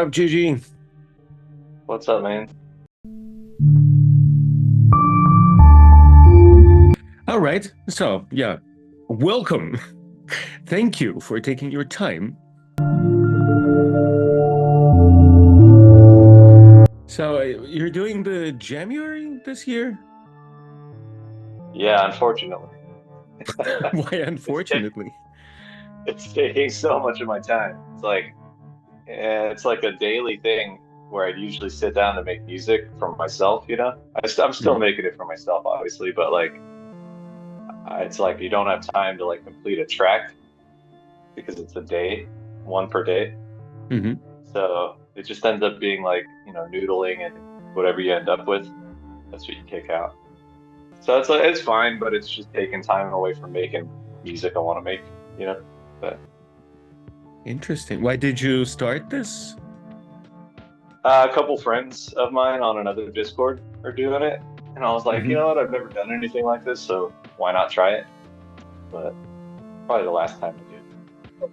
up, JeeJee? What's up, man? All right. So, yeah, welcome. Thank you for taking your time. So, you're doing the Jamuary this year? Yeah, unfortunately. Why, It's ta- unfortunately? it's taking so much of my time. It's like a daily thing where I usually sit down to make music for myself, you know? I'm still Mhm. making it for myself, obviously, but like it's like you don't have time to like complete a track because it's a day, one per day. Mhm. So it just ends up being like, noodling and whatever you end up with, that's what you kick out. So it's fine, but it's just taking time away from making music I want to make, you know? But Interesting. Why did you start this? a couple friends of mine on another Discord are doing it, and I was like, you Mhm. know what? I've never done anything like this, so why not try it? But probably the last time I do.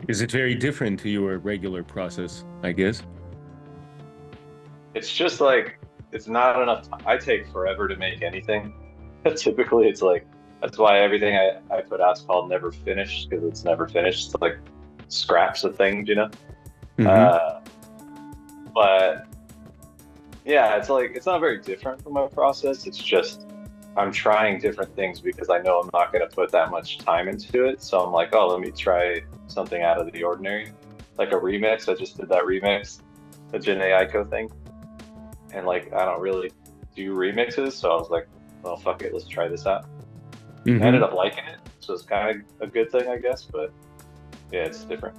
Is it very different to your regular process, I guess? It's just like it's not enough time. I take forever to make anything. Typically, it's like that's why everything I put out's called never finished because it's never finished. It's like scraps of things, you know. Hmm. Uh, but yeah, it's like it's not very different from my process. It's just I'm trying different things because I know I'm not going to put that much time into it. So I'm like, oh, let me try something out of the ordinary, like a remix. I just did that remix, the Janae Aiko thing, and like I don't really do remixes, so I was like, well, fuck it, let's try this out. I ended Hmm. up liking it, so it's kind of a good thing, I guess. But yeah, it's different.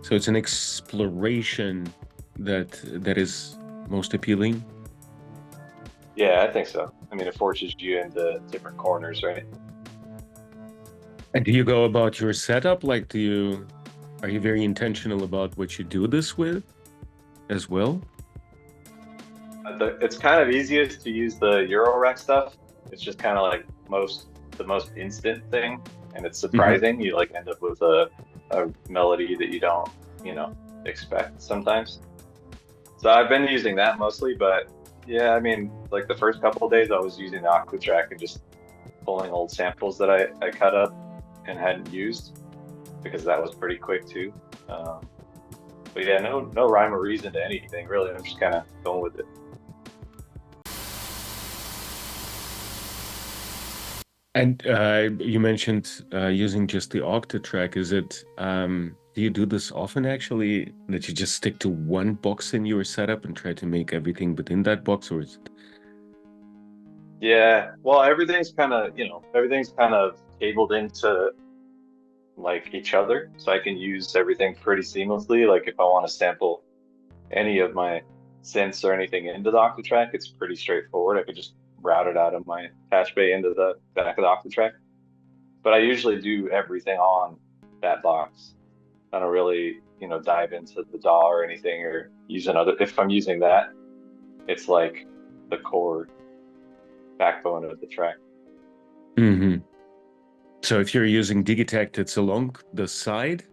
So it's an exploration that is most appealing. Yeah, I think so. I mean, it forces you into different corners, right? And do you go about your setup? Like, are you very intentional about what you do this with as well? It's kind of easiest to use the Eurorack stuff. It's just kind of like the most instant thing, and it's Hmm. surprising. You like end up with a melody that you don't, you know, expect sometimes. So I've been using that mostly, but yeah, I mean, like the first couple of days I was using the Aquatrack and just pulling old samples that I cut up and hadn't used because that was pretty quick too. Um, but yeah, no rhyme or reason to anything really. I'm just kind of going with it. And you mentioned using just the octa track. Do you do this often actually, that you just stick to one box in your setup and try to make everything within that box, or is it? Yeah, well, everything's kind of cabled into like each other, so I can use everything pretty seamlessly. Like if I want to sample any of my synths or anything into the Octatrack, it's pretty straightforward. I could just route it out of my patch bay into the back of the Octatrack. But I usually do everything on that box. I don't really, dive into the DAW or anything or use another. If I'm using that, it's like the core backbone of the track. Hmm. So if you're using Digitect, it's along the side.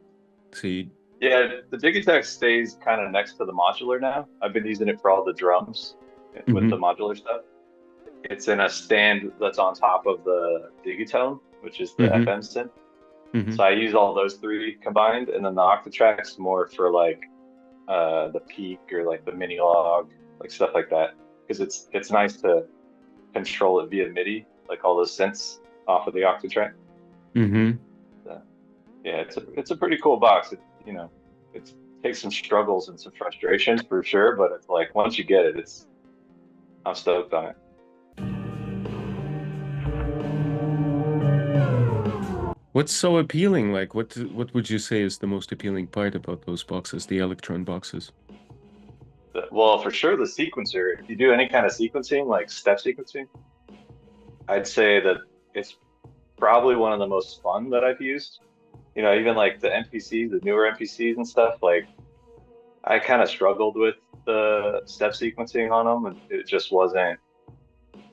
So you, Yeah, the Digitech stays kind of next to the modular now. I've been using it for all the drums with the hmm. modular stuff. It's in a stand that's on top of the Digitone, which is the Hmm. FM synth. Hmm. So I use all those three combined, and then the Octatrack's more for like the peak or like the mini log, like stuff like that. Because it's nice to control it via MIDI, like all those synths off of the Octatrack. Hmm. So, yeah, it's a pretty cool box. It takes some struggles and some frustrations for sure, but it's like once you get it, it's I'm stoked on it. What's so appealing? Like, what would you say is the most appealing part about those boxes, the Electron boxes? Well, for sure, the sequencer. If you do any kind of sequencing, like step sequencing, I'd say that it's probably one of the most fun that I've used. Even like the NPCs, the newer NPCs and stuff, like I kind of struggled with the step sequencing on them, and it just wasn't.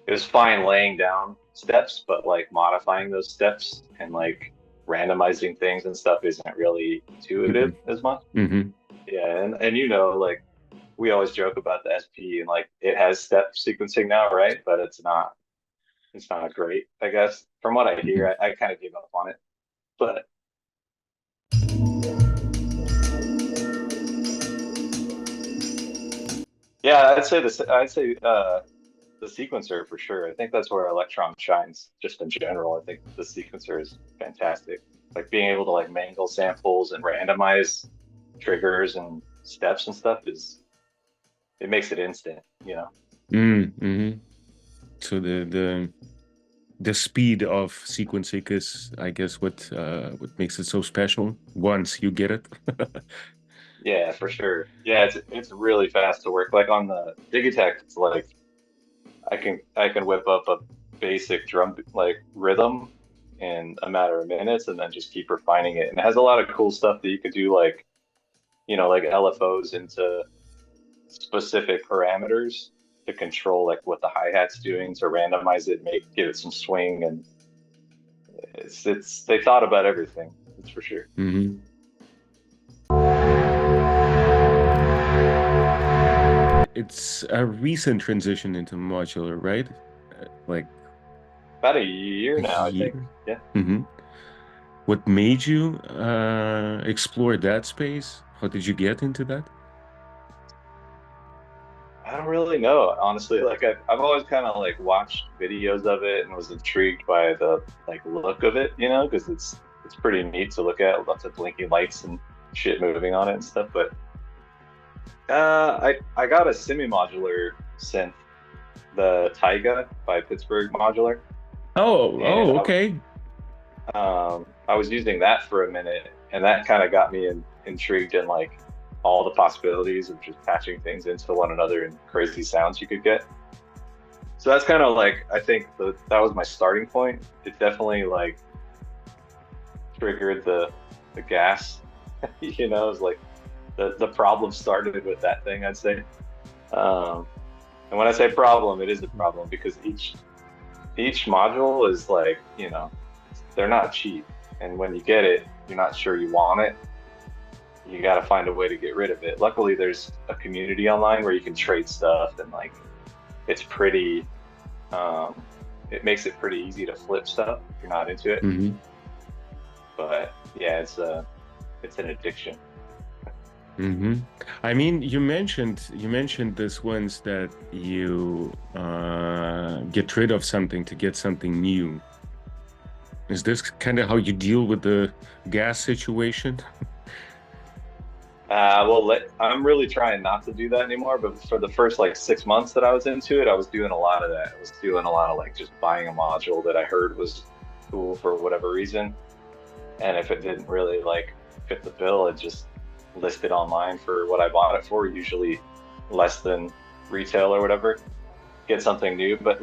It was fine laying down steps, but like modifying those steps and like randomizing things and stuff isn't really Hmm. intuitive as much. Hmm. Yeah, and you know, like we always joke about the SP and like it has step sequencing now, right? But it's not great, I guess. From what I hear, Mhm. I kind of gave up on it. But yeah, I'd say the sequencer for sure. I think that's where Electron shines just in general. I think the sequencer is fantastic. Like being able to like mangle samples and randomize triggers and steps and stuff is it makes it instant, you know. Mm-hmm. So the speed of sequencing is, I guess, what makes it so special once you get it. Yeah, for sure. Yeah, it's really fast to work. Like on the Digitech, it's like I can whip up a basic drum like rhythm in a matter of minutes and then just keep refining it. And it has a lot of cool stuff that you could do like, you know, like LFOs into specific parameters to control like what the hi-hat's doing to randomize it, make give it some swing and it's they thought about everything. That's for sure. Hmm. It's a recent transition into modular, right? Like About a a year now, I think. year. Yeah. Hmm. What made you explore that space? How did you get into that? I don't really know, honestly. Like I've always kind of like watched videos of it and was intrigued by the like look of it, you know, because it's pretty neat to look at, lots of blinking lights and shit moving on it and stuff. But I got a semi-modular synth, the Taiga by Pittsburgh Modular, Oh, and oh, okay. I was using that for a minute, and that kind of got me intrigued in like all the possibilities of just patching things into one another and crazy sounds you could get. So that's kind of like I think that was my starting point. It definitely like triggered the gas. You know, it was like the problem started with that thing, I'd say. Um, and when I say problem, it is a problem because each module is like, you know, they're not cheap. And when you get it, you're not sure you want it. You got to find a way to get rid of it. Luckily, there's a community online where you can trade stuff and like it's pretty um, it makes it pretty easy to flip stuff if you're not into it. Hmm. But yeah, it's an addiction. Hmm. I mean, you mentioned this once that you get rid of something to get something new. Is this kind of how you deal with the gas situation? I'm really trying not to do that anymore. But for the first like 6 months that I was into it, I was doing a lot of that. I was doing a lot of like just buying a module that I heard was cool for whatever reason, and if it didn't really like fit the bill, it just listed online for what I bought it for, usually less than retail or whatever. Get something new. But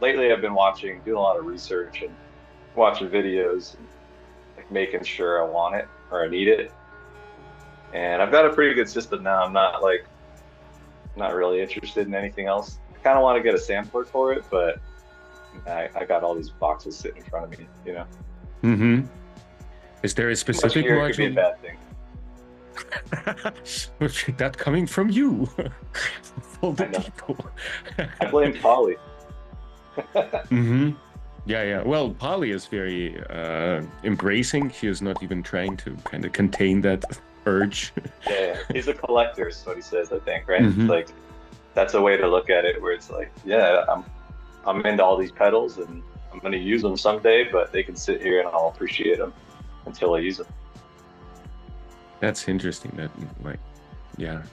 lately, I've been doing a lot of research and watching videos and like making sure I want it or I need it. And I've got a pretty good system now. I'm not really interested in anything else. I kind of want to get a sampler for it, but I got all these boxes sitting in front of me, you know. Hmm. Is there a Too much specific gear could be a module? bad thing. That coming from you, all the I know. people. I blame Polly. Hmm. Yeah, yeah. Well, Polly is very embracing. He is not even trying to kind of contain that urge. Yeah, he's a collector, is what he says, I think, right? It's Hmm. like that's a way to look at it where it's like, yeah, I'm into all these pedals and I'm gonna use them someday, but they can sit here and I'll appreciate them until I use them. That's interesting. That like, yeah,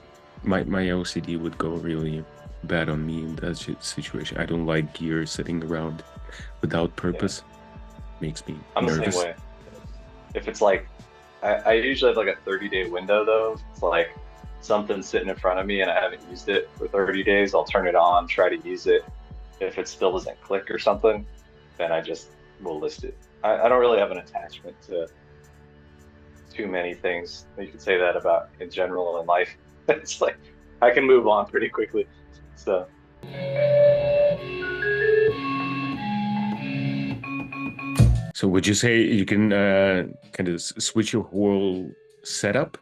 my OCD would go really bad on me in that situation. I don't like gear sitting around without Yeah, purpose. Makes me I'm the same nervous. way. If it's like, I usually have like a 30-day window though. If it's like something sitting in front of me and I haven't used it for 30 days, I'll turn it on, try to use it. If it still doesn't click or something, then I just will list it. I don't really have an attachment to too many things. You could say that about in general in life. It's like I can move on pretty quickly. So So would you say you can kind of switch your whole setup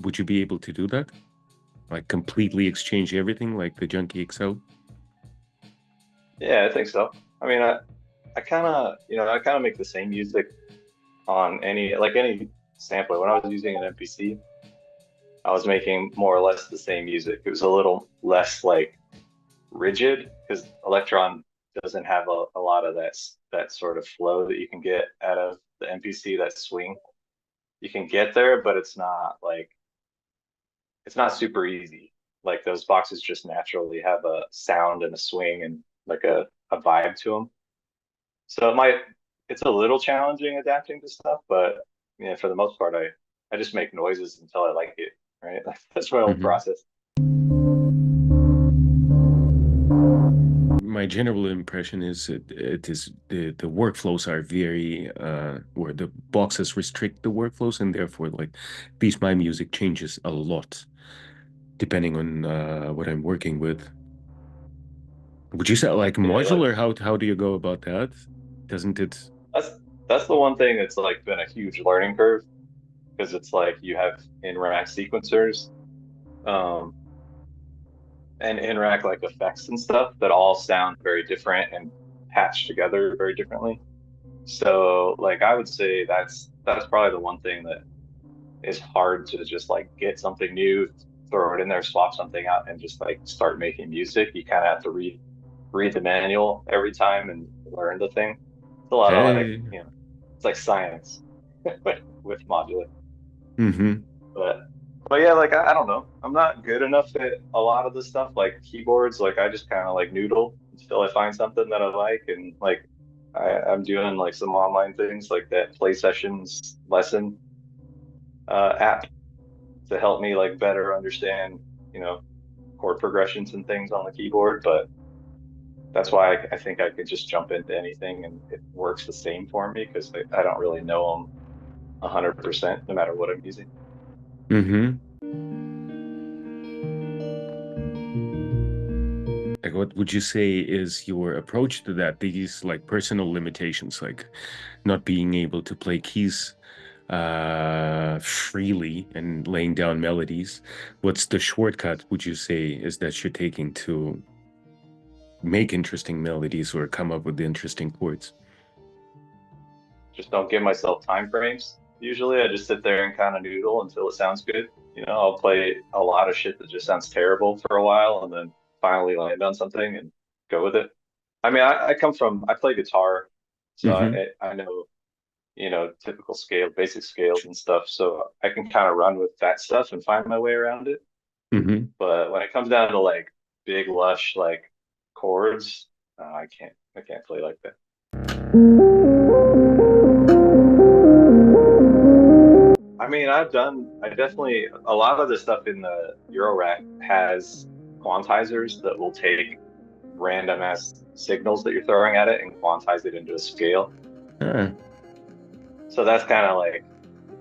would you be able to do that? Like completely exchange everything like the Junkie XL? Yeah, I think so. I mean, I kind of, I kind of make the same music on any sampler. When I was using an MPC, I was making more or less the same music. It was a little less like rigid because Electron doesn't have a lot of that sort of flow that you can get out of the MPC, that swing. You can get there, but it's not super easy. Like those boxes just naturally have a sound and a swing and like a vibe to them. So it's a little challenging adapting to stuff, but yeah, for the most part, I just make noises until I like it, right? That's my whole Mm-hmm. process. My general impression is it is the workflows are very where the boxes restrict the workflows, and therefore like at least my music changes a lot depending on what I'm working with. Would you say like Yeah, like modular? How do you go about that? Doesn't it? that's that's the one thing that's like been a huge learning curve because it's like you have in-rack sequencers, um, and in-rack like effects and stuff that all sound very different and patched together very differently. So like I would say that's probably the one thing that is hard to just like get something new, throw it in there, swap something out, and just like start making music. You kind of have to read the manual every time and learn the thing. It's a lot of like, Hey. it's like science with modular. Mm-hmm. But yeah, like I don't know. I'm not good enough at a lot of the stuff like keyboards. Like I just kind of like noodle until I find something that I like, and like I'm doing like some online things like that play sessions lesson app to help me like better understand, you know, chord progressions and things on the keyboard. But that's why I think I could just jump into anything and it works the same for me because I don't really know them 100% no matter what I'm using. Mm-hmm. Like, what would you say is your approach to that? These like personal limitations, like not being able to play keys freely and laying down melodies. What's the shortcut would you say is that you're taking to make interesting melodies or come up with interesting chords? Just don't give myself time frames. Usually I just sit there and kind of noodle until it sounds good. I'll play a lot of shit that just sounds terrible for a while and then finally land on something and go with it. I mean, I play guitar, so Mm-hmm. I know, typical scale, basic scales and stuff. So I can kind of run with that stuff and find my way around it. Mm-hmm. But when it comes down to like big, lush, like chords, I can't play like that. I mean, I definitely, a lot of the stuff in the Eurorack has quantizers that will take random ass signals that you're throwing at it and quantize it into a scale. Ah, So that's kind of like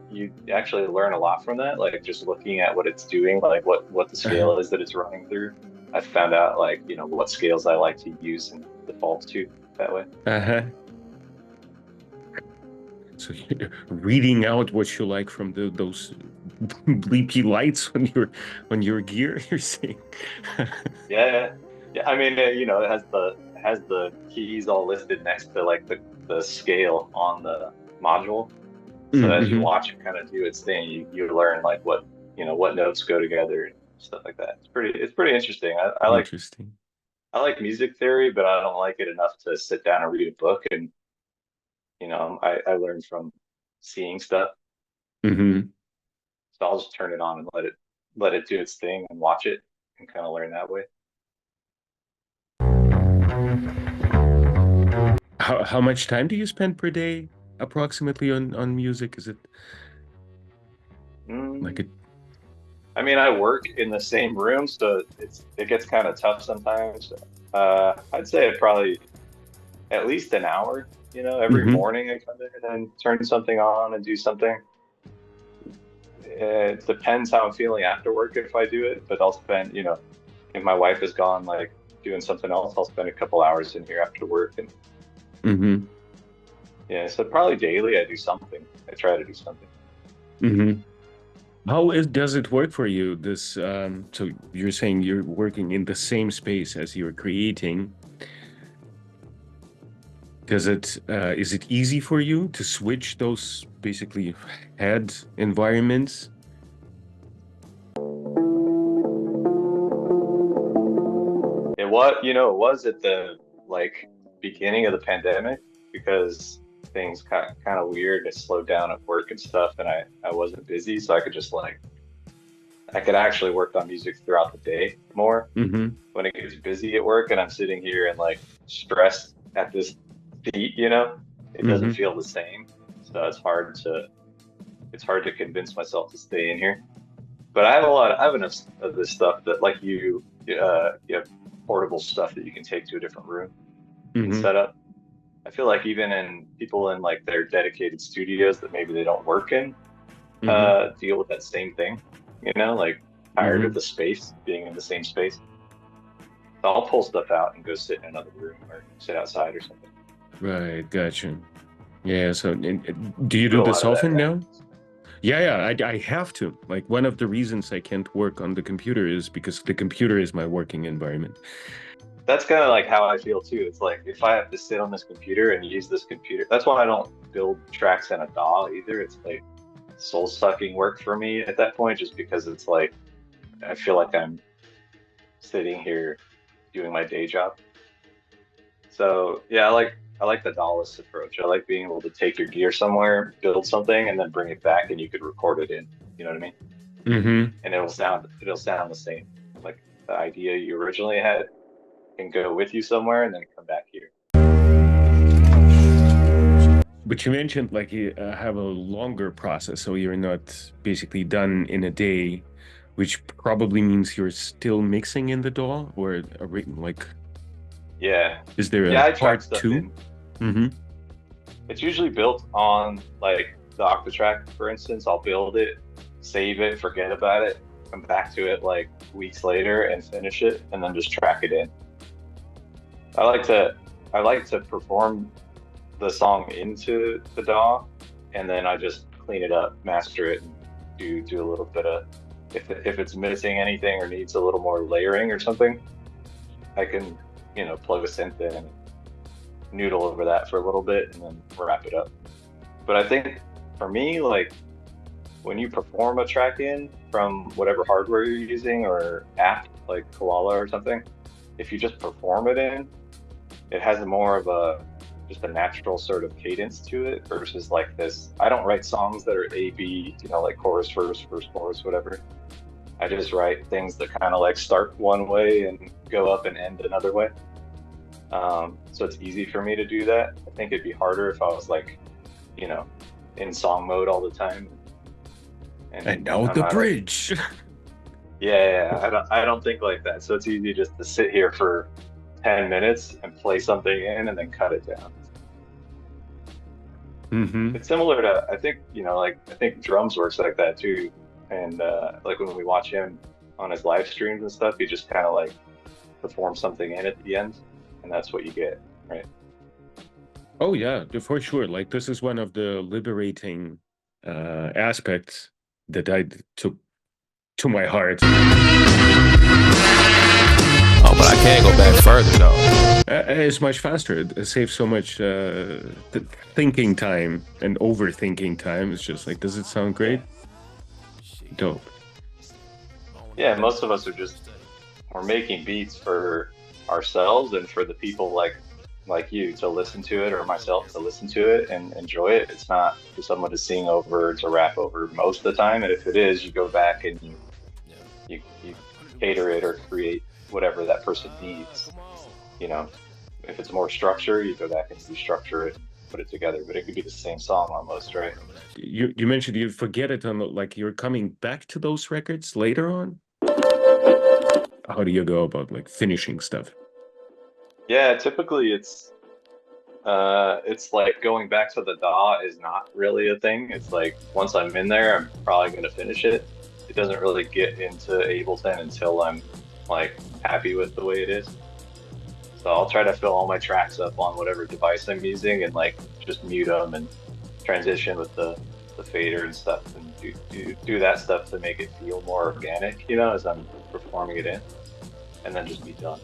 you actually learn a lot from that, like just looking at what it's doing, like what the uh-huh. scale is that it's running through. I found out like, what scales I like to use and default to that way. Uh-huh. So you're reading out what you like from those bleepy lights on your gear, you're saying. Yeah, yeah. Yeah, I mean, it has the keys all listed next to like the scale on the module. So as you Mm-hmm. watch it kind of do its thing, you learn like what notes go together and stuff like that. It's pretty interesting. Interesting. I like music theory, but I don't like it enough to sit down and read a book. And I learn from seeing stuff. Mm-hmm. So I'll just turn it on and let it do its thing and watch it and kind of learn that way. How much time do you spend per day approximately on music? Is it like Mm, it? I mean, I work in the same room, so it gets kind of tough sometimes. I'd say probably at least an hour. Every Mm-hmm. morning I come in and turn something on and do something. It depends how I'm feeling after work if I do it, but I'll spend, if my wife is gone, like doing something else, I'll spend a couple hours in here after work. And Mm-hmm. yeah, so probably daily I do something. I try to do something. Mm-hmm. does it work for you? This so you're saying you're working in the same space as you're creating. Does it is it easy for you to switch those basically head environments? It was at the like beginning of the pandemic because things got kind of weird. It slowed down at work and stuff, and I wasn't busy, so I could just like I could actually work on music throughout the day more. Mm-hmm. When it gets busy at work and I'm sitting here and like stressed at this seat, it doesn't Mm-hmm. feel the same. So it's hard to convince myself to stay in here. But I have enough of this stuff that like you have portable stuff that you can take to a different room and Mm-hmm. set up. I feel like even in people in like their dedicated studios that maybe they don't work in, Mm-hmm. deal with that same thing, like tired Mm-hmm. of the space, being in the same space. So I'll pull stuff out and go sit in another room or sit outside or something. Right, gotcha. Yeah, so do you Do do a lot this of that often kind of now? I have to. Like one of the reasons I can't work on the computer is because the computer is my working environment. That's kind of like how I feel too. It's like if I have to sit on this computer and use this computer, that's why I don't build tracks in a DAW either. It's like soul sucking work for me at that point, just because it's like I feel like I'm sitting here doing my day job. So yeah, I like the DAW-less approach. I like being able to take your gear somewhere, build something, and then bring it back, and you could record it in. You know what I mean? Mm-hmm. And it'll sound the same. Like the idea you originally had can go with you somewhere and then come back here. But you mentioned like you have a longer process, so you're not basically done in a day, which probably means you're still mixing in the DAW, or like, Yeah. is there a Yeah, I track part stuff two? in. Mm-hmm. It's usually built on like the Octatrack, for instance. I'll build it, save it, forget about it, come back to it like weeks later and finish it, and then just track it in. I like to I like to perform the song into the DAW, and then I just clean it up, master it, and do a little bit of if it's missing anything or needs a little more layering or something, I can plug a synth in and noodle over that for a little bit and then wrap it up. But I think for me, like when you perform a track in from whatever hardware you're using or app like Koala or something, if you just perform it in, it has more of a just a natural sort of cadence to it versus like this. I don't write songs that are A B, like chorus, verse, chorus, whatever. I just write things that kind of like start one way and go up and end another way. So it's easy for me to do that. I think it'd be harder if I was like, you know, in song mode all the time. And And now I'm the not like, bridge. yeah, I don't think like that. So it's easy just to sit here for 10 minutes and play something in and then cut it down. Mm-hmm. It's similar to, I think, like I think drums works like that too. And like when we watch him on his live streams and stuff, he just kind of like performs something in at the end, and that's what you get, right? Oh yeah, for sure. Like this is one of the liberating aspects that I took to my heart. Oh, but I can't go back further though. It's much faster. It saves so much thinking time and overthinking time. It's just like, does it sound Yeah, great? Dope. yeah. Most of us are just we're making beats for ourselves and for the people like you to listen to it or myself to listen to it and enjoy it. It's not for someone to sing over to rap over most of the time. And if it is, you go back and you cater it or create whatever that person needs. You know, if it's more structure, you go back and restructure it, and put it together. But it could be the same song almost, right? You mentioned you forget it on like you're coming back to those records later on. How do you go about like finishing stuff? Yeah, typically it's like going back to the DAW is not really a thing. It's like once I'm in there, I'm probably gonna finish it. It doesn't really get into Ableton until I'm like happy with the way it is. So I'll try to fill all my tracks up on whatever device I'm using and like just mute them and transition with the the fader and stuff, and do that stuff to make it feel more organic, you know, as I'm performing it in, and then just be done.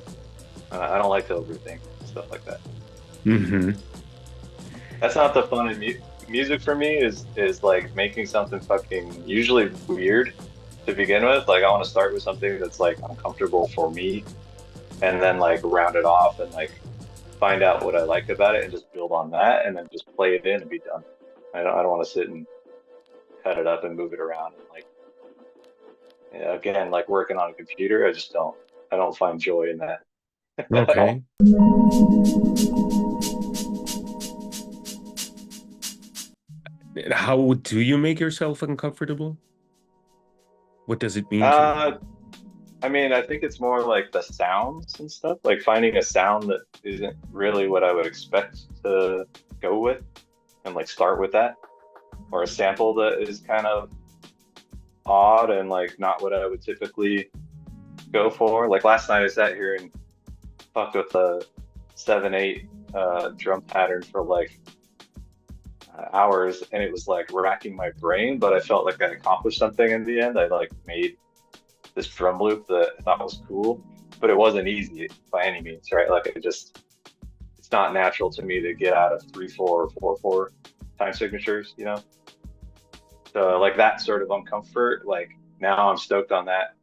I don't like to overthink stuff like that. Mm-hmm. That's not the fun in music for me. Is like making something fucking usually weird to begin with. Like I want to start with something that's like uncomfortable for me, and then like round it off and like find out what I like about it and just build on that, and then just play it in and be done. I don't want to sit and cut it up and move it around and like, yeah, again, like working on a computer. I don't find joy in that at all. Okay. How do you make yourself uncomfortable? What does it mean to you? I mean, I think it's more like the sounds and stuff, like finding a sound that isn't really what I would expect to go with and like start with that, or a sample that is kind of odd and like not what I would typically go for. Like last night I sat here and fucked with the 7/8 drum pattern for like hours, and it was like racking my brain, but I felt like I accomplished something in the end. I like made this drum loop that I thought was cool, but it wasn't easy by any means, right? Like it's not natural to me to get out of 3/4 or 4/4 time signatures, you know? So like that sort of uncomfort, like now I'm stoked on that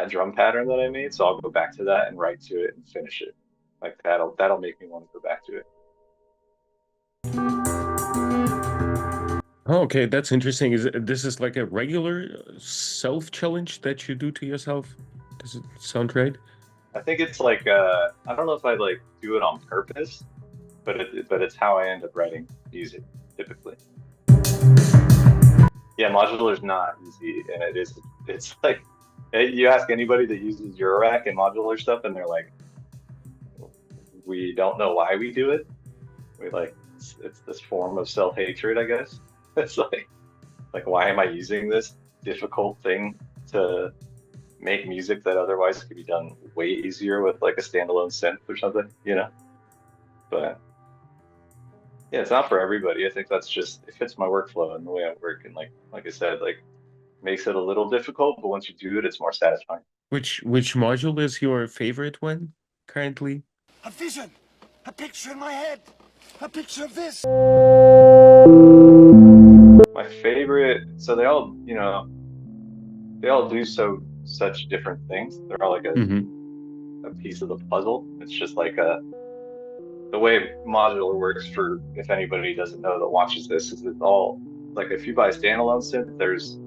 drum pattern that I made, so I'll go back to that and write to it and finish it. Like that'll make me want to go back to it. Oh, okay, that's interesting. This is like a regular self-challenge that you do to yourself? Does it sound right? I think it's like I don't know if I like do it on purpose, but it's how I end up writing music typically. Yeah, modular is not easy, and it's like you ask anybody that uses Eurorack and modular stuff, and they're like, we don't know why we do it. We like it's this form of self-hatred, I guess. It's like why am I using this difficult thing to make music that otherwise could be done way easier with like a standalone synth or something, you know? But yeah, it's not for everybody. I think that's just it fits my workflow and the way I work, and like I said, like makes it a little difficult, but once you do it, it's more satisfying. Which module is your favorite one currently? A vision, a picture in my head, a picture of this. My favorite, so they all, you know, they all do such different things. They're all like a piece of the puzzle. It's just like the way modular works, for if anybody doesn't know that watches this, is it's all like if you buy a standalone synth, there's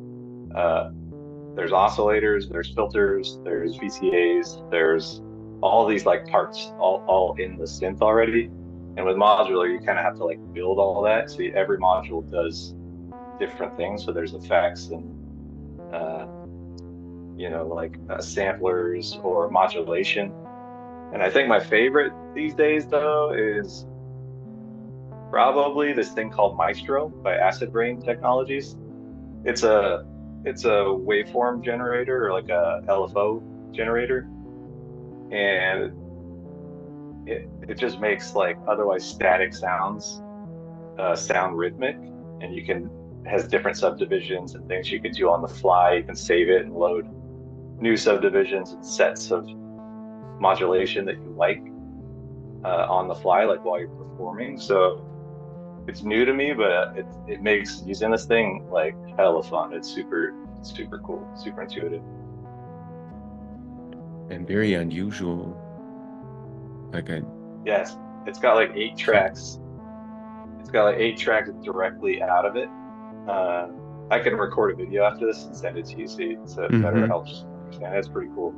oscillators, there's filters, there's VCAs, there's all these like parts all in the synth already. And with modular, you kind of have to like build all that. So every module does different things. So there's effects and you know, like samplers or modulation. And I think my favorite these days though is probably this thing called Maestro by Acid Rain Technologies. It's a waveform generator, or like a LFO generator, and it just makes like otherwise static sounds sound rhythmic, and has different subdivisions and things you can do on the fly. You can save it and load new subdivisions and sets of modulation that you like on the fly, like while you're performing. So it's new to me, but it makes using this thing like hella fun. It's super cool, super intuitive, And very unusual. Like yes. It's got like 8 tracks. It's got like 8 tracks directly out of it. I can record a video after this and send it to you, so it better helps understand. It's pretty cool.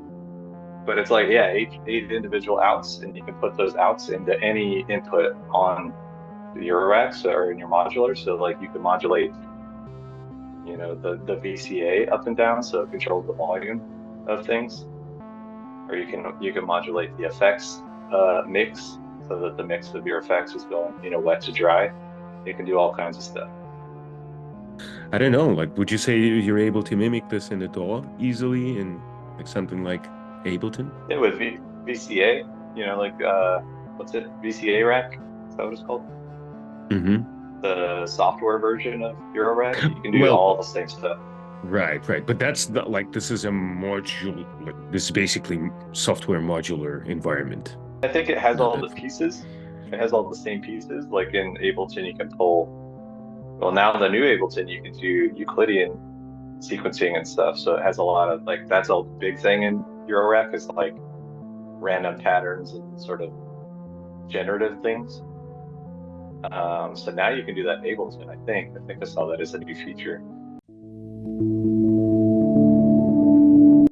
But it's like, yeah, 8 individual outs, and you can put those outs into any input on your racks or in your modular. So like you can modulate, you know, the VCA up and down, so it controls the volume of things, or you can modulate the effects mix, so that the mix of your effects is going, you know, wet to dry. You can do all kinds of stuff. I don't know, like would you say you're able to mimic this in the DAW easily in like something like Ableton? Yeah, with VCA, you know, like what's it, VCA rack? Is that what it's called? the software version of Eurorack, you can do Well, all the same stuff. right. But that's not like, this is a module, like this is basically software modular environment. I think it has No, all the that's pieces. It has all the same pieces. Like in Ableton, you can pull. Well, now the new Ableton, you can do Euclidean sequencing and stuff. So it has a lot of like that's a big thing in Eurorack is like random patterns and sort of generative things. So now you can do that in Ableton. I think I saw that as a new feature.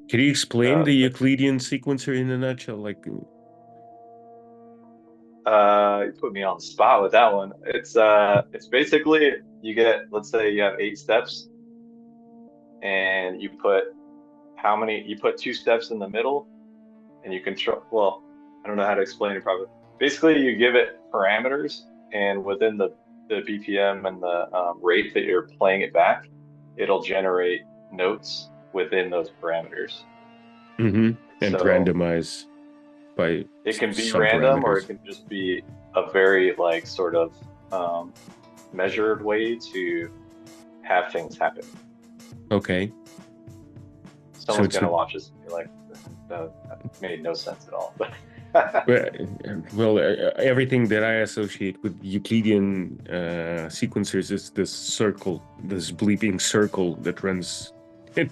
Can you explain the But, Euclidean sequencer in a nutshell? Like, you put me on the spot with that one. It's basically you get, let's say you have 8 steps, and you put you put 2 steps in the middle, and you control. Well, I don't know how to explain it properly. Basically, you give it parameters, and within the BPM and the rate that you're playing it back, it'll generate notes within those parameters. and So randomize by it can be some random, or parameters. it can just be a very like sort of measured way to have things happen. Okay. Someone's it's gonna a- watch this and be like, that made no sense at all. But Well, everything that I associate with Euclidean sequencers is this circle, this bleeping circle that runs, it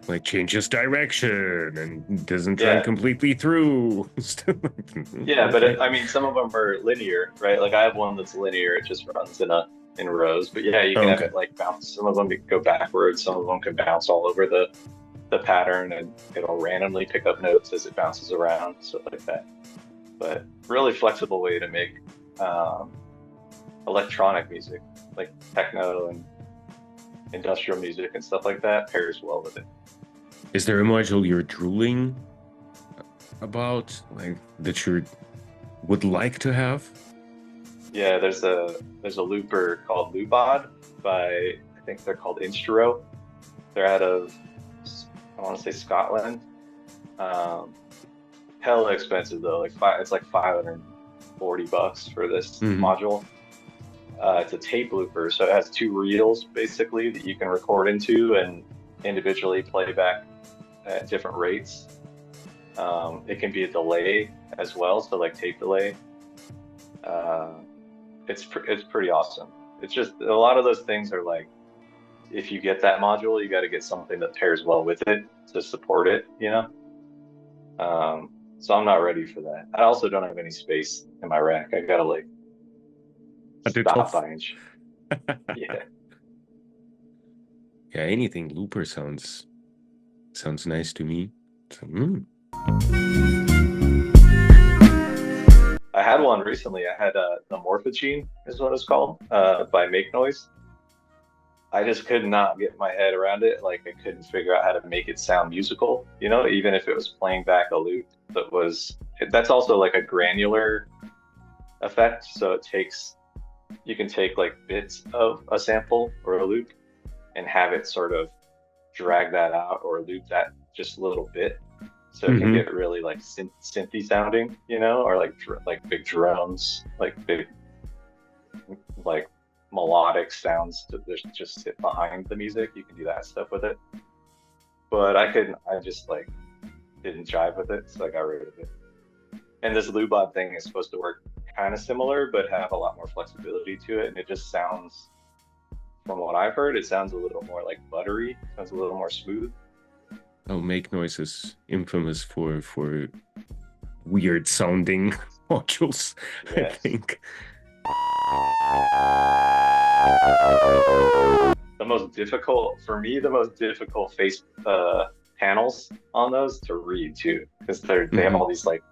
like changes direction and doesn't run Yeah. completely through. yeah, but Okay. I mean, some of them are linear, right? Like I have one that's linear; it just runs in rows. But yeah, you can have Okay. it like bounce. Some of them go backwards. Some of them can bounce all over the pattern, and it'll randomly pick up notes as it bounces around, stuff like that. But really flexible way to make electronic music, like techno and industrial music and stuff like that, pairs well with it. Is there a module you're drooling about, like that you would like to have? Yeah, there's a looper called Lubod by, I think they're called Instro. They're out of, I want to say Scotland. Hella expensive though. It's like $540 for this module. It's a tape looper, so it has 2 reels basically that you can record into and individually play back at different rates. It can be a delay as well, so like tape delay. It's pretty awesome. It's just a lot of those things are like, if you get that module, you got to get something that pairs well with it to support it, you know? So I'm not ready for that. I also don't have any space in my rack. I gotta like stop buying shit. Yeah. Yeah, anything looper sounds nice to me. So, I had one recently. I had the Morphogene is what it's called, by Make Noise. I just could not get my head around it. Like I couldn't figure out how to make it sound musical, you know, even if it was playing back a loop that's also like a granular effect. So you can take like bits of a sample or a loop and have it sort of drag that out or loop that just a little bit. So it can get really like synthy sounding, you know, or like big drums, like big like melodic sounds to just sit behind the music. You can do that stuff with it. But I just like didn't jive with it, so I got rid of it. And this Lubod thing is supposed to work kind of similar, but have a lot more flexibility to it. And it just sounds, from what I've heard, it sounds a little more like buttery, sounds a little more smooth. Oh, Make Noise is infamous for weird sounding modules, I think. The most difficult face panels on those to read too, because they have all these like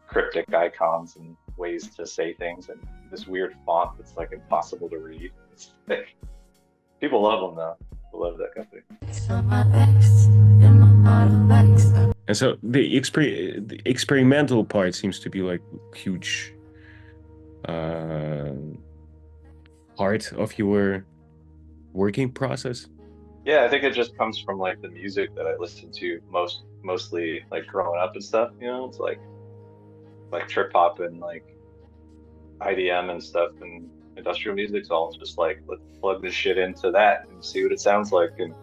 cryptic icons and ways to say things and this weird font that's like impossible to read. People love them though. People love that company. And so the experimental part seems to be like huge part of your working process. Yeah, I think it just comes from like the music that I listen to mostly like growing up and stuff, you know. It's like trip hop and like IDM and stuff, and industrial music, so I'll just like, let's plug this shit into that and see what it sounds like, and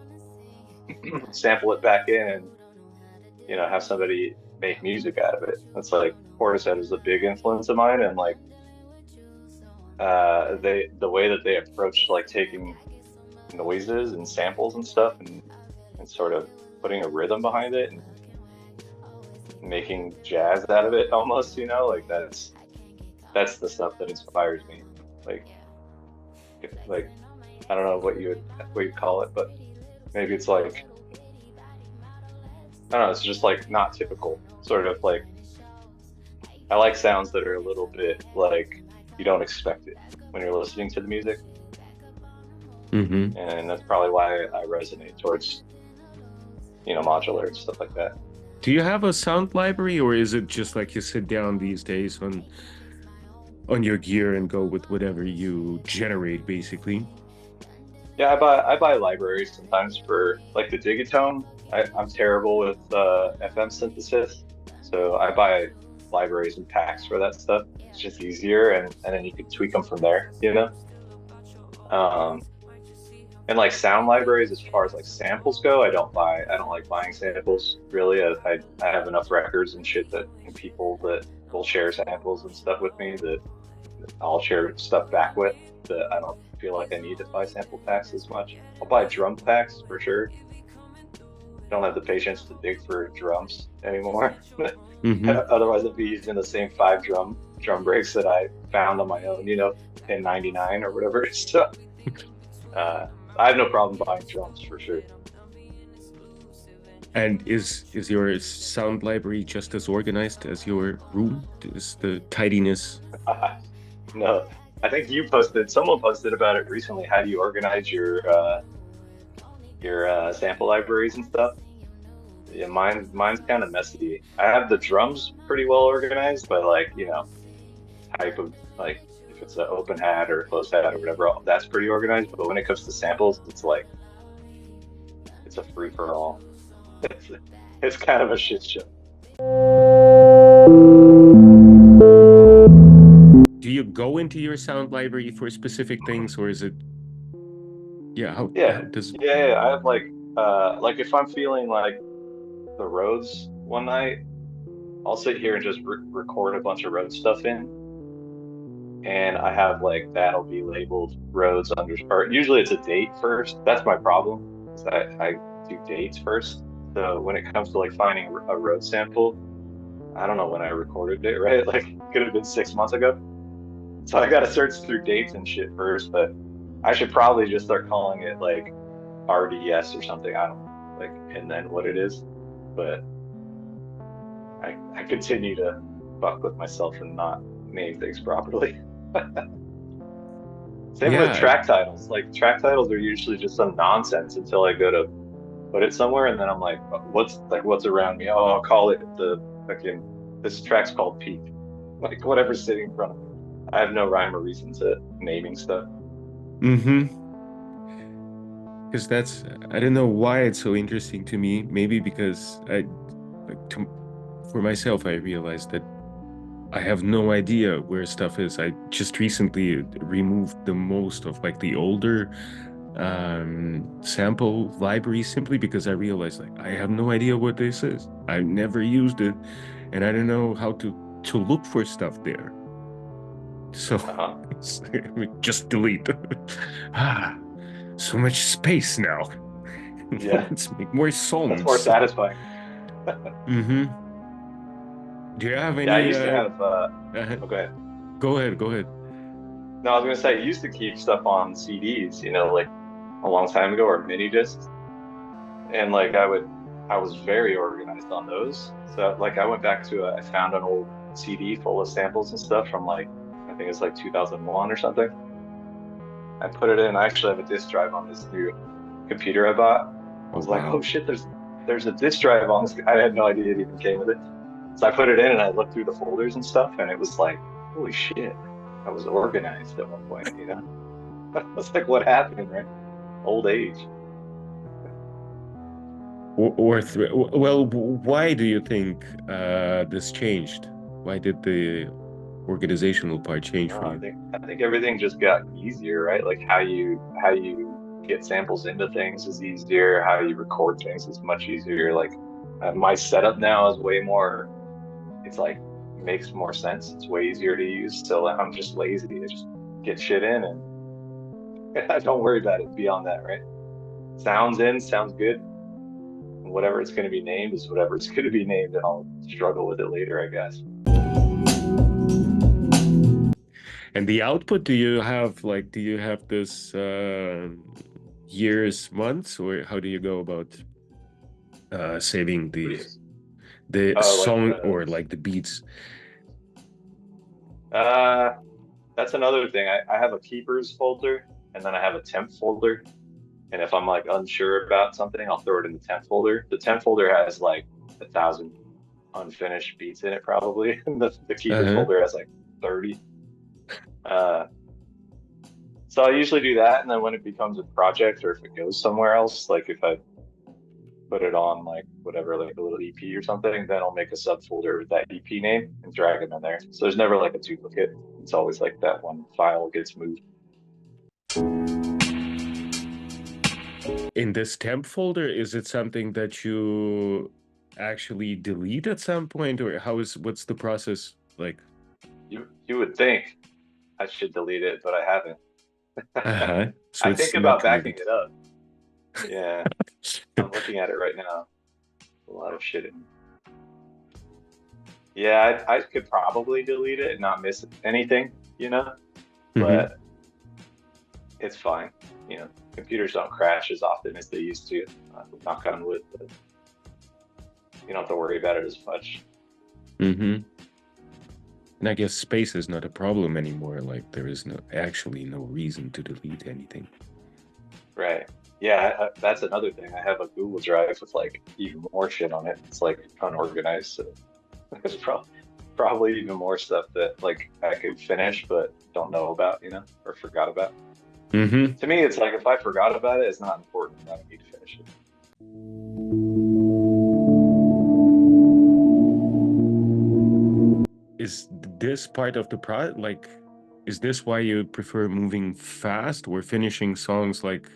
sample it back in, and have somebody make music out of it. That's like Portishead is a big influence of mine, and like the way that they approach like taking noises and samples and stuff, and sort of putting a rhythm behind it and making jazz out of it almost, like that's the stuff that inspires me. Like I don't know what you'd call it, but maybe it's like, I don't know, it's just like not typical, sort of like, I like sounds that are a little bit like you don't expect it when you're listening to the music. Mm-hmm. And that's probably why I resonate towards, modular and stuff like that. Do you have a sound library, or is it just like you sit down these days on your gear and go with whatever you generate, basically? Yeah, I buy libraries sometimes for like the Digiton. I'm terrible with FM synthesis, so I buy libraries and packs for that stuff. It's just easier, and then you can tweak them from there, And like sound libraries, as far as like samples go, I don't like buying samples really. I have enough records and shit and people that will share samples and stuff with me that I'll share stuff back with, that I don't feel like I need to buy sample packs as much. I'll buy drum packs for sure. Don't have the patience to dig for drums anymore. Mm-hmm. Otherwise I'd be using the same 5 drum breaks that I found on my own, in 99 or whatever. So I have no problem buying drums for sure. And is your sound library just as organized as your room? Is the tidiness? No, I think someone posted about it recently. How do you organize your sample libraries and stuff? Yeah, mine's kind of messy. I have the drums pretty well organized, but like, type of like, if it's an open hat or a closed hat or whatever, that's pretty organized. But when it comes to samples, it's like, it's a free for all. It's kind of a shit show. Do you go into your sound library for specific things, or is it? Yeah. How does? Yeah. I have like if I'm feeling like the Rhodes one night, I'll sit here and just record a bunch of Rhodes stuff in, and I have like that'll be labeled Rhodes or usually it's a date first. That's my problem, is that I do dates first. So when it comes to like finding a Rhodes sample, I don't know when I recorded it, right? Like it could have been 6 months ago. So I gotta search through dates and shit first, but I should probably just start calling it like RDS or something. I don't know, like, and then what it is. But I continue to fuck with myself and not name things properly. Same with track titles. Like track titles are usually just some nonsense until I go to put it somewhere, and then I'm like, what's around me? Oh, I'll call it this track's called Peak. Like whatever's sitting in front of me. I have no rhyme or reason to naming stuff. Mm-hmm. Because I don't know why it's so interesting to me. Maybe because for myself, I realized that I have no idea where stuff is. I just recently removed the most of like the older sample library, simply because I realized like I have no idea what this is. I've never used it, and I don't know how to look for stuff there. So just delete. So much space now. Yeah. Let's make more songs. That's more satisfying. Mm-hmm. Do you have any? Yeah, I used to have. Oh, go ahead. Go ahead. No, I was gonna say, I used to keep stuff on CDs, like a long time ago, or mini discs, and like I was very organized on those. So like I went back to I found an old CD full of samples and stuff from like, I think it's like 2001 or something. I put it in. I actually have a disk drive on this new computer I bought. I was like, oh shit, there's a disk drive on this. I had no idea it even came with it. So I put it in and I looked through the folders and stuff, and it was like, holy shit, I was organized at one point, I was like, what happened, right? Old age. Well, why do you think this changed? Why did the organizational part change for No, you? I think everything just got easier, right? Like how you get samples into things is easier. How you record things is much easier. Like my setup now is way more. It's like makes more sense. It's way easier to use. So like, I'm just lazy. I just get shit in and I don't worry about it beyond that, right? Sounds in, sounds good. And whatever it's going to be named is whatever it's going to be named, and I'll struggle with it later, I guess. And the output, do you have like, do you have this years, months, or how do you go about saving the Oh, like song the or like the beats? uh that's another thing. I have a keepers folder and then I have a temp folder. And if I'm like unsure about something, I'll throw it in the temp folder. The temp folder has like 1,000 unfinished beats in it probably. The keepers Uh-huh. folder has like 30. Uh so I usually do that, and then when it becomes a project or if it goes somewhere else, like if I put it on like whatever, like a little EP or something, then I'll make a subfolder with that EP name and drag them in there. So there's never like a duplicate. It's always like that one file gets moved. In this temp folder, is it something that you actually delete at some point, or what's the process like? You would think I should delete it, but I haven't. Uh-huh. So I it's think about not backing deleted. it up. Yeah, I'm looking at it right now. A lot of shit in. Yeah, I could probably delete it and not miss anything, you know, Mm-hmm. but it's fine. You know, computers don't crash as often as they used to. Knock on wood, but you don't have to worry about it as much. Mm-hmm. And I guess space is not a problem anymore. Like there is actually no reason to delete anything. Right. Yeah, that's another thing. I have a Google Drive with like even more shit on it. It's like unorganized, so there's probably even more stuff that like I could finish but don't know about, you know, or forgot about. Mm-hmm. To me, it's like if I forgot about it, it's not important. I don't need to finish it. Is this part of the like, is this why you prefer moving fast or finishing songs like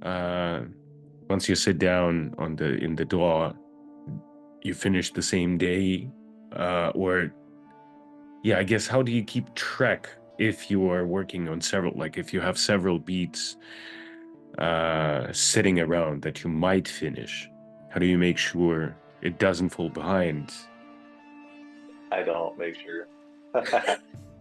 uh once you sit down on in the DAW, you finish the same day? Or yeah, I guess how do you keep track if you are working on several, like if you have several beats sitting around that you might finish? How do you make sure it doesn't fall behind? I don't make sure.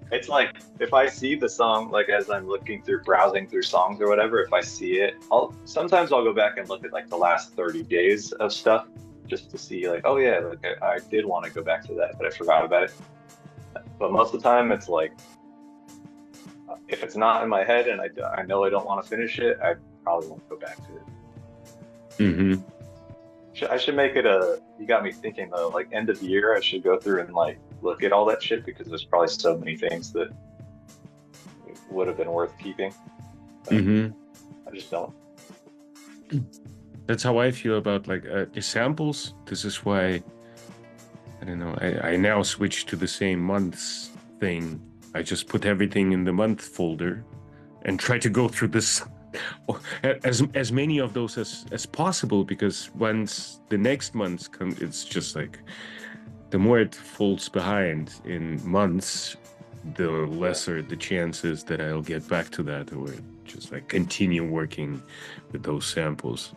It's like if I see the song, like as I'm looking through, browsing through songs or whatever, if I see it, I'll go back and look at like the last 30 days of stuff just to see like, oh yeah, like I did want to go back to that, but I forgot about it. But most of the time, it's like if it's not in my head and I know I don't want to finish it, I probably won't go back to it. Mm-hmm. I should make it a. You got me thinking though. Like end of year, I should go through and like look at all that shit because there's probably so many things that would have been worth keeping. But Mm-hmm. I just don't. That's how I feel about like the samples. This is why I don't know. I now switch to the same months thing. I just put everything in the month folder and try to go through this as many of those as possible, because once the next months come, it's just like the more it falls behind in months, the lesser the chances that I'll get back to that or just like continue working with those samples.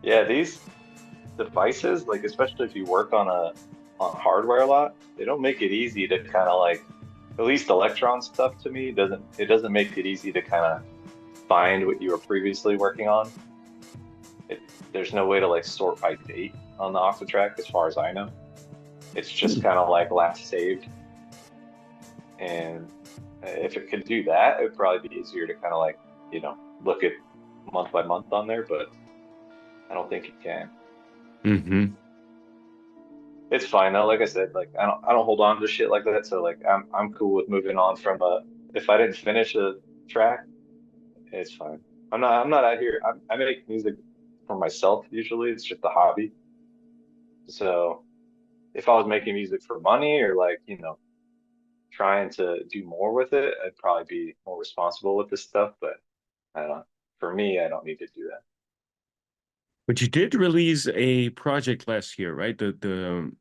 Yeah, these devices, like especially if you work on hardware a lot, they don't make it easy to kind of like at least Electron stuff to me doesn't make it easy to kind of find what you were previously working on. It, there's no way to like sort by date on the Octatrack as far as I know. It's just kind of like last saved. And if it could do that, it would probably be easier to kind of like, you know, look at month by month on there, but I don't think it can. Mm-hmm. It's fine though. Like I said, like I don't hold on to shit like that. So like I'm cool with moving on from if I didn't finish a track, it's fine. I'm not out here. I make music for myself usually. It's just a hobby. So if I was making music for money or like, you know, trying to do more with it, I'd probably be more responsible with this stuff. But I don't know. For me, I don't need to do that. But you did release a project last year, right? The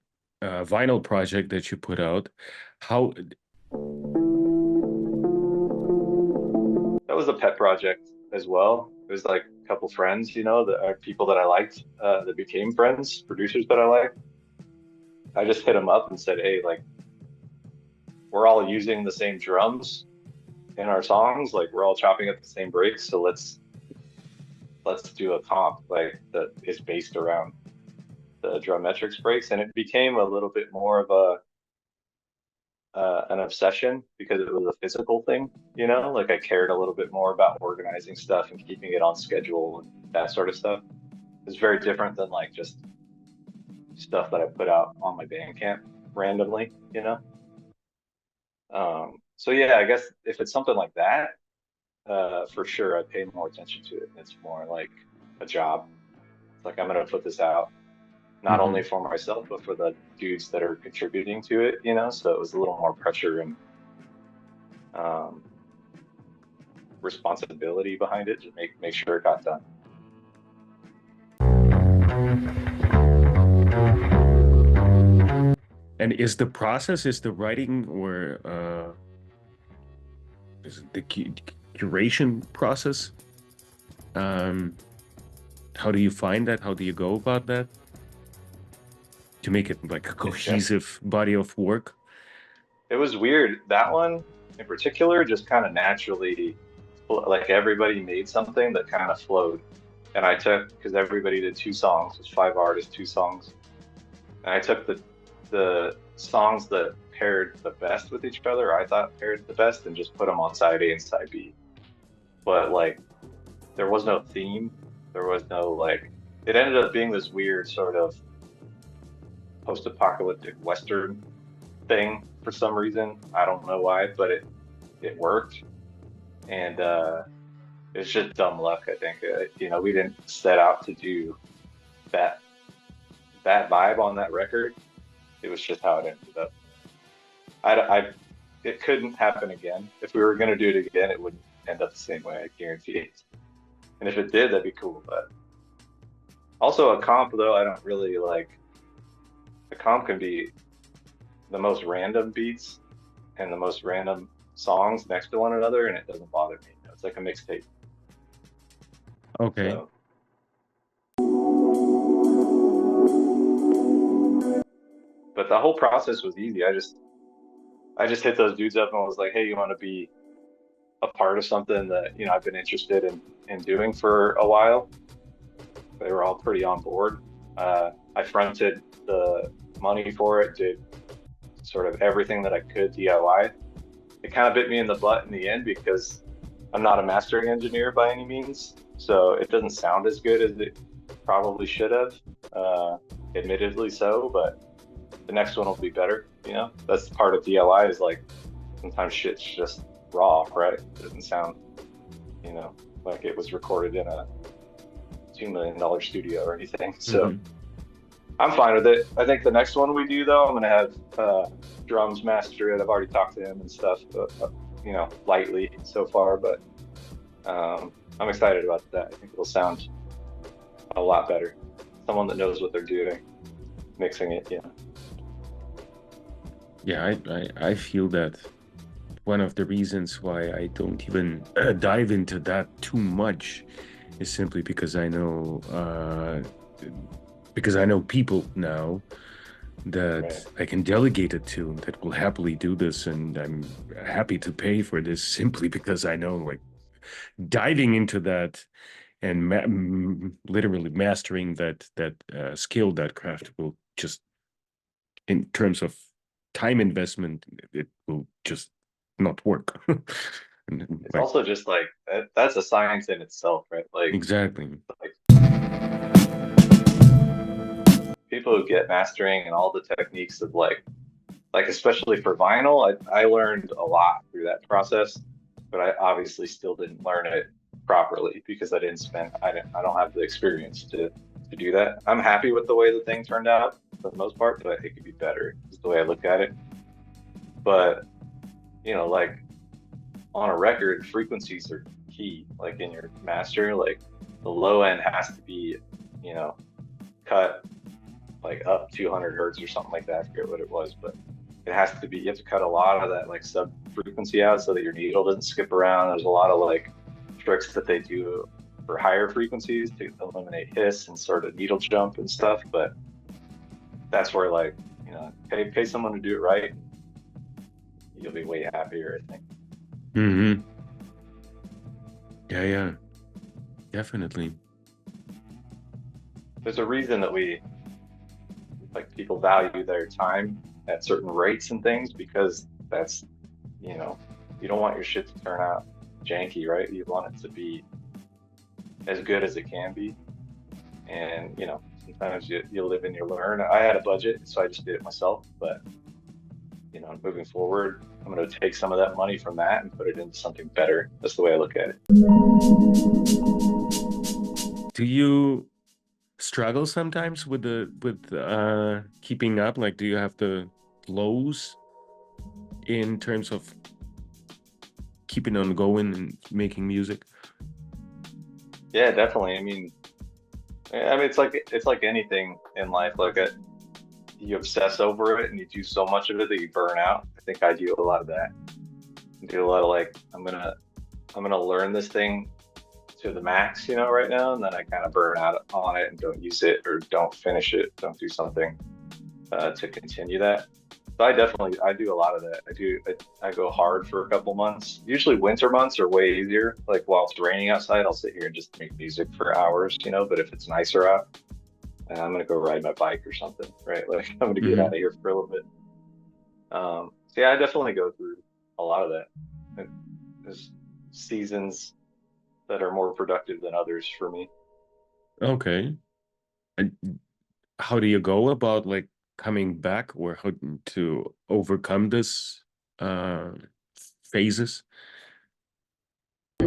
vinyl project that you put out. How? That was a pet project as well. It was like a couple friends, you know, that are people that I liked, that became friends, producers that I liked. I just hit them up and said, hey, like, we're all using the same drums in our songs, like we're all chopping up the same breaks, so let's do a comp like that is based around the drum metrics breaks. And it became a little bit more of a an obsession because it was a physical thing, you know, like I cared a little bit more about organizing stuff and keeping it on schedule and that sort of stuff. It's very different than like just stuff that I put out on my Bandcamp randomly, you know. So yeah, I guess if it's something like that, for sure, I pay more attention to it. It's more like a job. It's like I'm gonna put this out, not only for myself, but for the dudes that are contributing to it, you know. So it was a little more pressure and responsibility behind it to make sure it got done. And is the process, is the writing, or is it the curation process? How do you find that? How do you go about that to make it like a cohesive body of work? It was weird. That one in particular just kind of naturally, like everybody made something that kind of flowed. And I took, because everybody did 2 songs, it's 5 artists, 2 songs. And I took the songs that paired the best with each other, I thought paired the best, and just put them on side A and side B. But like, there was no theme. There was no like, it ended up being this weird sort of post-apocalyptic Western thing for some reason. I don't know why, but it worked. And it's just dumb luck, I think. You know, we didn't set out to do that vibe on that record. It was just how it ended up. It couldn't happen again. If we were gonna do it again, it wouldn't end up the same way, I guarantee it. And if it did, that'd be cool. But also a comp, though, I don't really like. A comp can be the most random beats and the most random songs next to one another, and it doesn't bother me. It's like a mixtape. Okay. So. But the whole process was easy. I just hit those dudes up and was like, hey, you want to be a part of something that, you know, I've been interested in doing for a while? They were all pretty on board. I fronted the money for it, did sort of everything that I could DIY. It kind of bit me in the butt in the end because I'm not a mastering engineer by any means, so it doesn't sound as good as it probably should have, admittedly so, but the next one will be better, you know? That's part of DIY, is like, sometimes shit's just raw, right? It doesn't sound, you know, like it was recorded in a $2 million studio or anything, so I'm fine with it. I think the next one we do, though, I'm gonna have drums master it. I've already talked to him and stuff, but, you know, lightly so far, but I'm excited about that. I think it'll sound a lot better. Someone that knows what they're doing, mixing it, you know. Yeah, I feel that. One of the reasons why I don't even dive into that too much is simply because I know people now that I can delegate it to, that will happily do this, and I'm happy to pay for this simply because I know, like, diving into that and literally mastering that skill, that craft, will just, in terms of time investment, it will just not work. It's also just like that's a science in itself, right? Like, exactly. Like, people who get mastering and all the techniques of like especially for vinyl, I learned a lot through that process, but I obviously still didn't learn it properly because I don't have the experience to do that. I'm happy with the way the thing turned out for the most part, but I think it'd be better is the way I look at it. But like on a record, frequencies are key. Like in your master, like the low end has to be, cut like up 200 hertz or something like that. I forget what it was, but it has to be, you have to cut a lot of that like sub frequency out so that your needle doesn't skip around. There's a lot of like tricks that they do for higher frequencies to eliminate hiss and sort of needle jump and stuff. But that's where like, pay someone to do it right. You'll be way happier, I think. Mm-hmm. Yeah, definitely. There's a reason that people value their time at certain rates and things, because that's, you don't want your shit to turn out janky, right? You want it to be as good as it can be. And, sometimes you live and you learn. I had a budget, so I just did it myself. But, moving forward, I'm going to take some of that money from that and put it into something better. That's the way I look at it. Do you struggle sometimes with keeping up? Like, do you have the lows in terms of keeping on going and making music? Yeah, definitely. I mean, it's like anything in life. Like you obsess over it and you do so much of it that you burn out. I think I do a lot of that. I do a lot of like, I'm gonna learn this thing to the max, right now, and then I kind of burn out on it and don't use it or don't finish it, don't do something to continue that. So I do a lot of that. I go hard for a couple months. Usually winter months are way easier. Like while it's raining outside, I'll sit here and just make music for hours, but if it's nicer out, I'm gonna go ride my bike or something, right? Like I'm gonna get out of here for a little bit. So yeah, I definitely go through a lot of that. There's seasons that are more productive than others for me. Okay. And how do you go about like coming back, or how to overcome this phases? I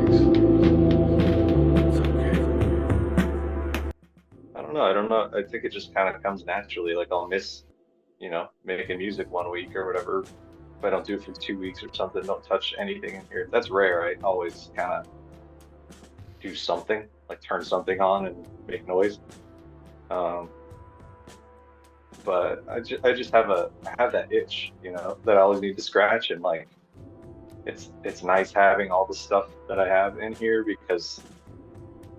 don't know. I think it just kind of comes naturally. Like I'll miss, making music one week or whatever. If I don't do it for 2 weeks or something, don't touch anything in here. That's rare. I always kind of do something, like turn something on and make noise. But I just have that itch, that I always need to scratch, and like it's nice having all the stuff that I have in here because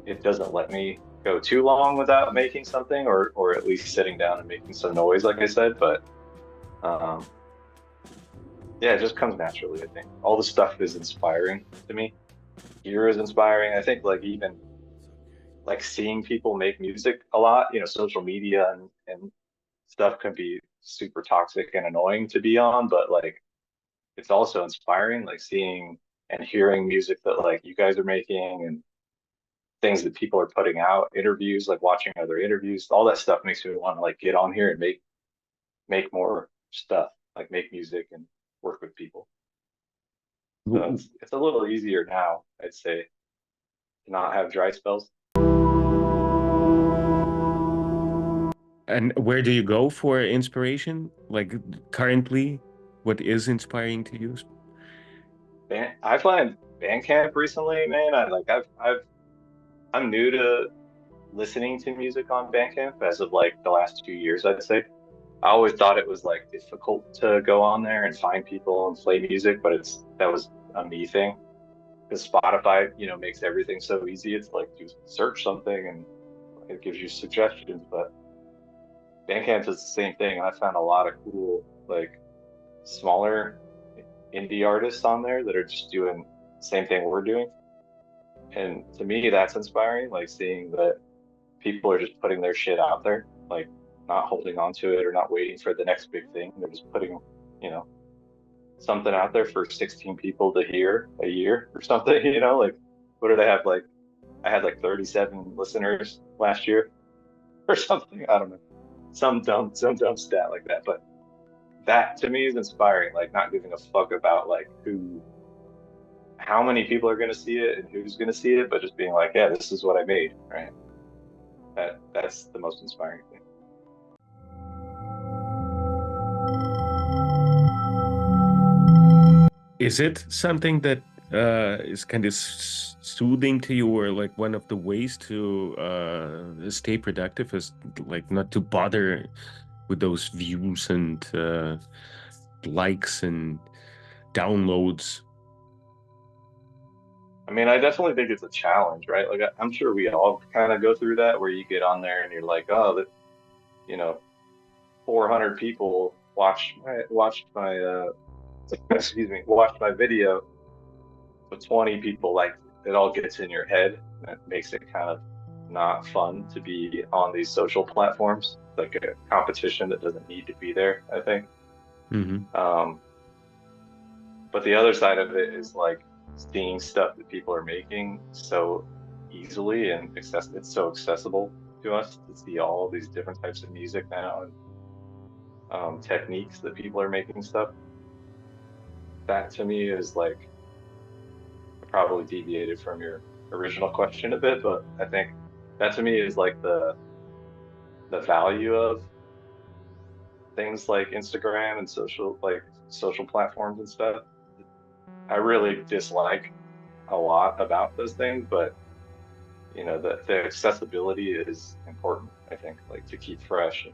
it doesn't let me go too long without making something, or at least sitting down and making some noise, like I said. But yeah, it just comes naturally. I think all the stuff is inspiring to me. Here is inspiring. I think like even like seeing people make music a lot, social media and stuff can be super toxic and annoying to be on, but like it's also inspiring, like seeing and hearing music that like you guys are making and things that people are putting out, interviews, like watching other interviews, all that stuff makes me want to like get on here and make more stuff, like make music and work with people. So it's a little easier now, I'd say, to not have dry spells. And where do you go for inspiration? Like currently, what is inspiring to you? I find Bandcamp recently, man. I'm new to listening to music on Bandcamp as of like the last 2 years, I'd say. I always thought it was like difficult to go on there and find people and play music, but that was a me thing. Because Spotify, makes everything so easy. It's like you search something and it gives you suggestions, but Bandcamp is the same thing. And I found a lot of cool, like smaller indie artists on there that are just doing the same thing we're doing. And to me, that's inspiring, like seeing that people are just putting their shit out there, like not holding on to it or not waiting for the next big thing. They're just putting, something out there for 16 people to hear a year or something, like what did I have? Like I had like 37 listeners last year or something. I don't know. Some dumb stat like that. But that to me is inspiring, like not giving a fuck about like how many people are going to see it and who's going to see it, but just being like, yeah, this is what I made, right? That's the most inspiring thing. Is it something that is kind of soothing to you, or like one of the ways to stay productive is like not to bother with those views and likes and downloads? I mean, I definitely think it's a challenge, right? Like I'm sure we all kind of go through that where you get on there and you're like, oh, that, you know, 400 people watched my excuse me, watched my video, but 20 people liked it. It all gets in your head, and it makes it kind of not fun to be on these social platforms. Like a competition that doesn't need to be there, I think. Mm-hmm. But the other side of it is like seeing stuff that people are making so easily and it's so accessible to us to see all these different types of music now and techniques that people are making stuff. That to me is like probably deviated from your original question a bit, but I think that to me is like the value of things like Instagram and social platforms and stuff. I really dislike a lot about those things, but you know, the accessibility is important, I think, like to keep fresh and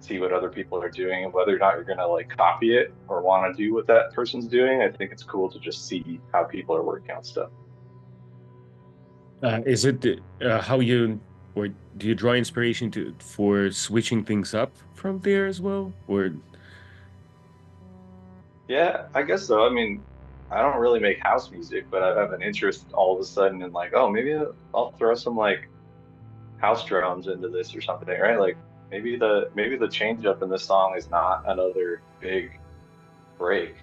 see what other people are doing and whether or not you're gonna like copy it or want to do what that person's doing. I think it's cool to just see how people are working on stuff. Is it how you, or do you draw inspiration for switching things up from there as well, or? Yeah, I guess so. I mean, I don't really make house music, but I have an interest all of a sudden in like, oh, maybe I'll throw some like house drums into this or something, right? Like maybe the change up in this song is not another big break,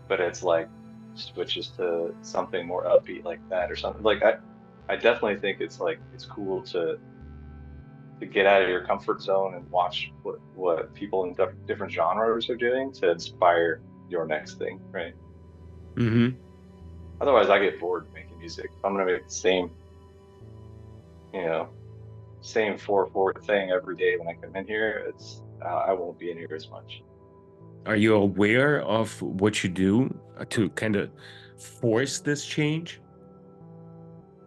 but it's like switches to something more upbeat like that or something. Like I definitely think it's like it's cool to get out of your comfort zone and watch what people in different genres are doing to inspire your next thing, right? Mm-hmm. Otherwise, I get bored making music. If I'm gonna make the same, you know, same 4/4 thing every day when I come in here, it's I won't be in here as much. Are you aware of what you do to kind of force this change,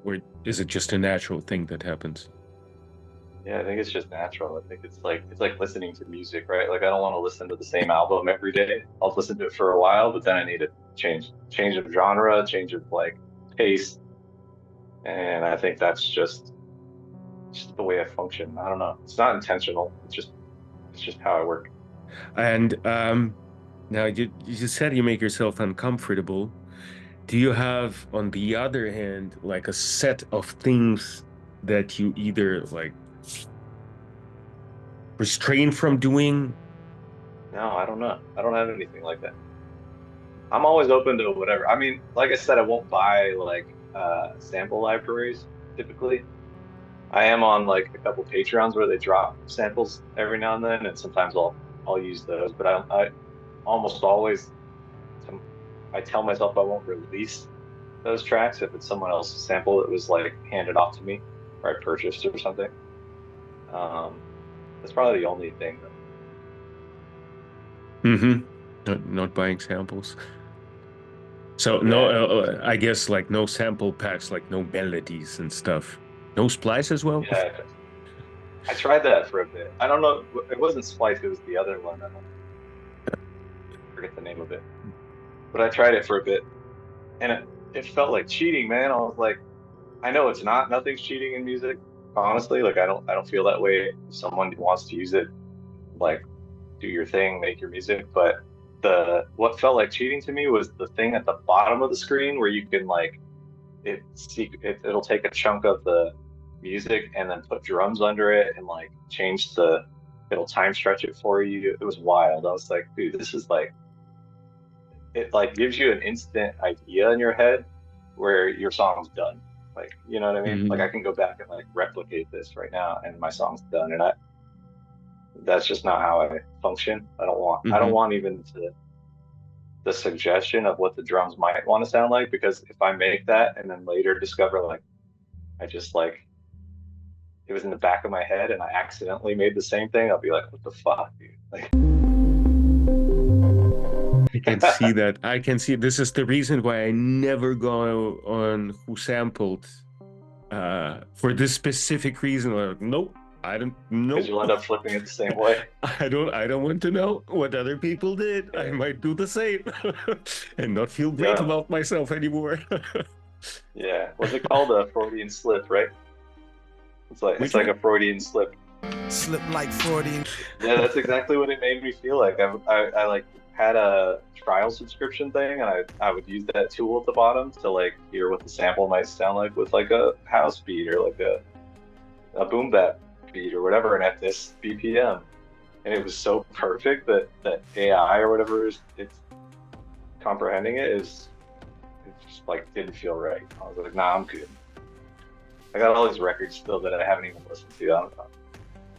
or is it just a natural thing that happens? Yeah, I think it's just natural. I think it's like listening to music, right? Like I don't want to listen to the same album every day. I'll listen to it for a while, but then I need a change of genre, change of like pace, and I think that's just the way I function. I don't know. It's not intentional. It's just how I work. And now you said you make yourself uncomfortable. Do you have, on the other hand, like a set of things that you either like restrain from doing? No, I don't know. I don't have anything like that. I'm always open to whatever. I mean, like I said, I won't buy like sample libraries typically. I am on like a couple Patreons where they drop samples every now and then, and sometimes I'll use those. But I almost always I tell myself I won't release those tracks if it's someone else's sample that was like handed off to me or I purchased or something. Um, that's probably the only thing though. Mm-hmm. Not buying samples. So no, Yeah, I guess like no sample packs, like no melodies and stuff. No splice as well? yeah. I tried that for a bit. I don't know. It wasn't Splice. It was the other one. I don't forget the name of it. But I tried it for a bit, and it felt like cheating, man. I was like, I know it's not. Nothing's cheating in music, honestly. Like I don't feel that way. If someone wants to use it, like do your thing, make your music. But the what felt like cheating to me was the thing at the bottom of the screen where you can like it'll take a chunk of the music and then put drums under it and like change it'll time stretch it for you. It was wild. I was like, dude, this is like it like gives you an instant idea in your head where your song's done. Like, you know what I mean? Like I Mhm. can go back and like replicate this right now and my song's done. And that's just not how I function. I don't Mhm. want even the suggestion of what the drums might want to sound like because if I make that and then later discover like I just like it was in the back of my head and I accidentally made the same thing, I'll be like, what the fuck, dude? Like, I can see that. I can see this is the reason why I never go on Who Sampled for this specific reason. Like, nope, I don't know. Because you'll end up flipping it the same way. I don't want to know what other people did. I might do the same and not feel great about myself anymore. Yeah. What's it called? A Freudian slip, right? It's like a Freudian slip. Slip like Freudian. Yeah, that's exactly what it made me feel like. I like had a trial subscription thing, and I would use that tool at the bottom to like hear what the sample might sound like with like a house beat or like a boom bap beat or whatever, and at this BPM, and it was so perfect that AI or whatever it's comprehending it just like didn't feel right. I was like, nah, I'm good. I got all these records still that I haven't even listened to.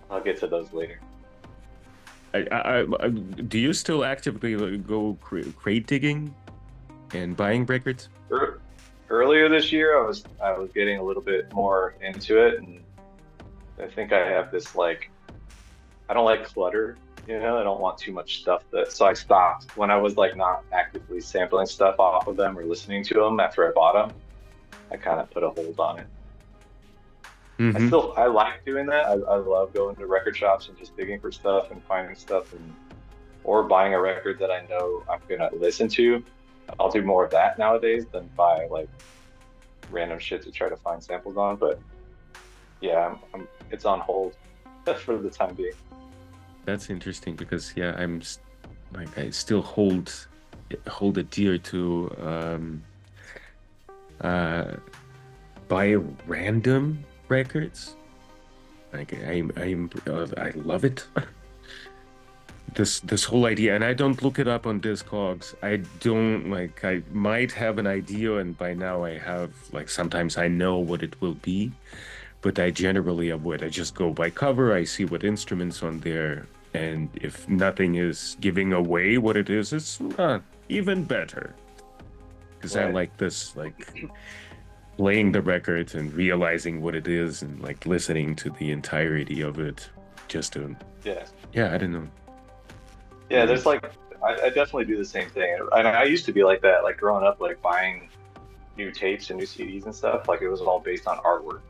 I'll get to those later. Do you still actively go crate digging and buying records? Earlier this year, I was getting a little bit more into it, and I think I have this like, I don't like clutter, you know. I don't want too much stuff so I stopped when I was like not actively sampling stuff off of them or listening to them after I bought them. I kind of put a hold on it. Mm-hmm. I like doing that. I love going to record shops and just digging for stuff and finding stuff, or buying a record that I know I'm gonna listen to. I'll do more of that nowadays than buy like random shit to try to find samples on. But yeah, it's on hold for the time being. That's interesting because I'm like I still hold it dear to buy random records. Like I love it. This whole idea, and I don't look it up on Discogs. I don't like. I might have an idea, and by now I have like sometimes I know what it will be, but I generally avoid. I just go by cover. I see what instruments on there, and if nothing is giving away what it is, it's even better. Because I like this like playing the records and realizing what it is and like listening to the entirety of it just to I don't know. Yeah, there's like I definitely do the same thing, and I used to be like that, like growing up, like buying new tapes and new CDs and stuff. Like it was all based on artwork,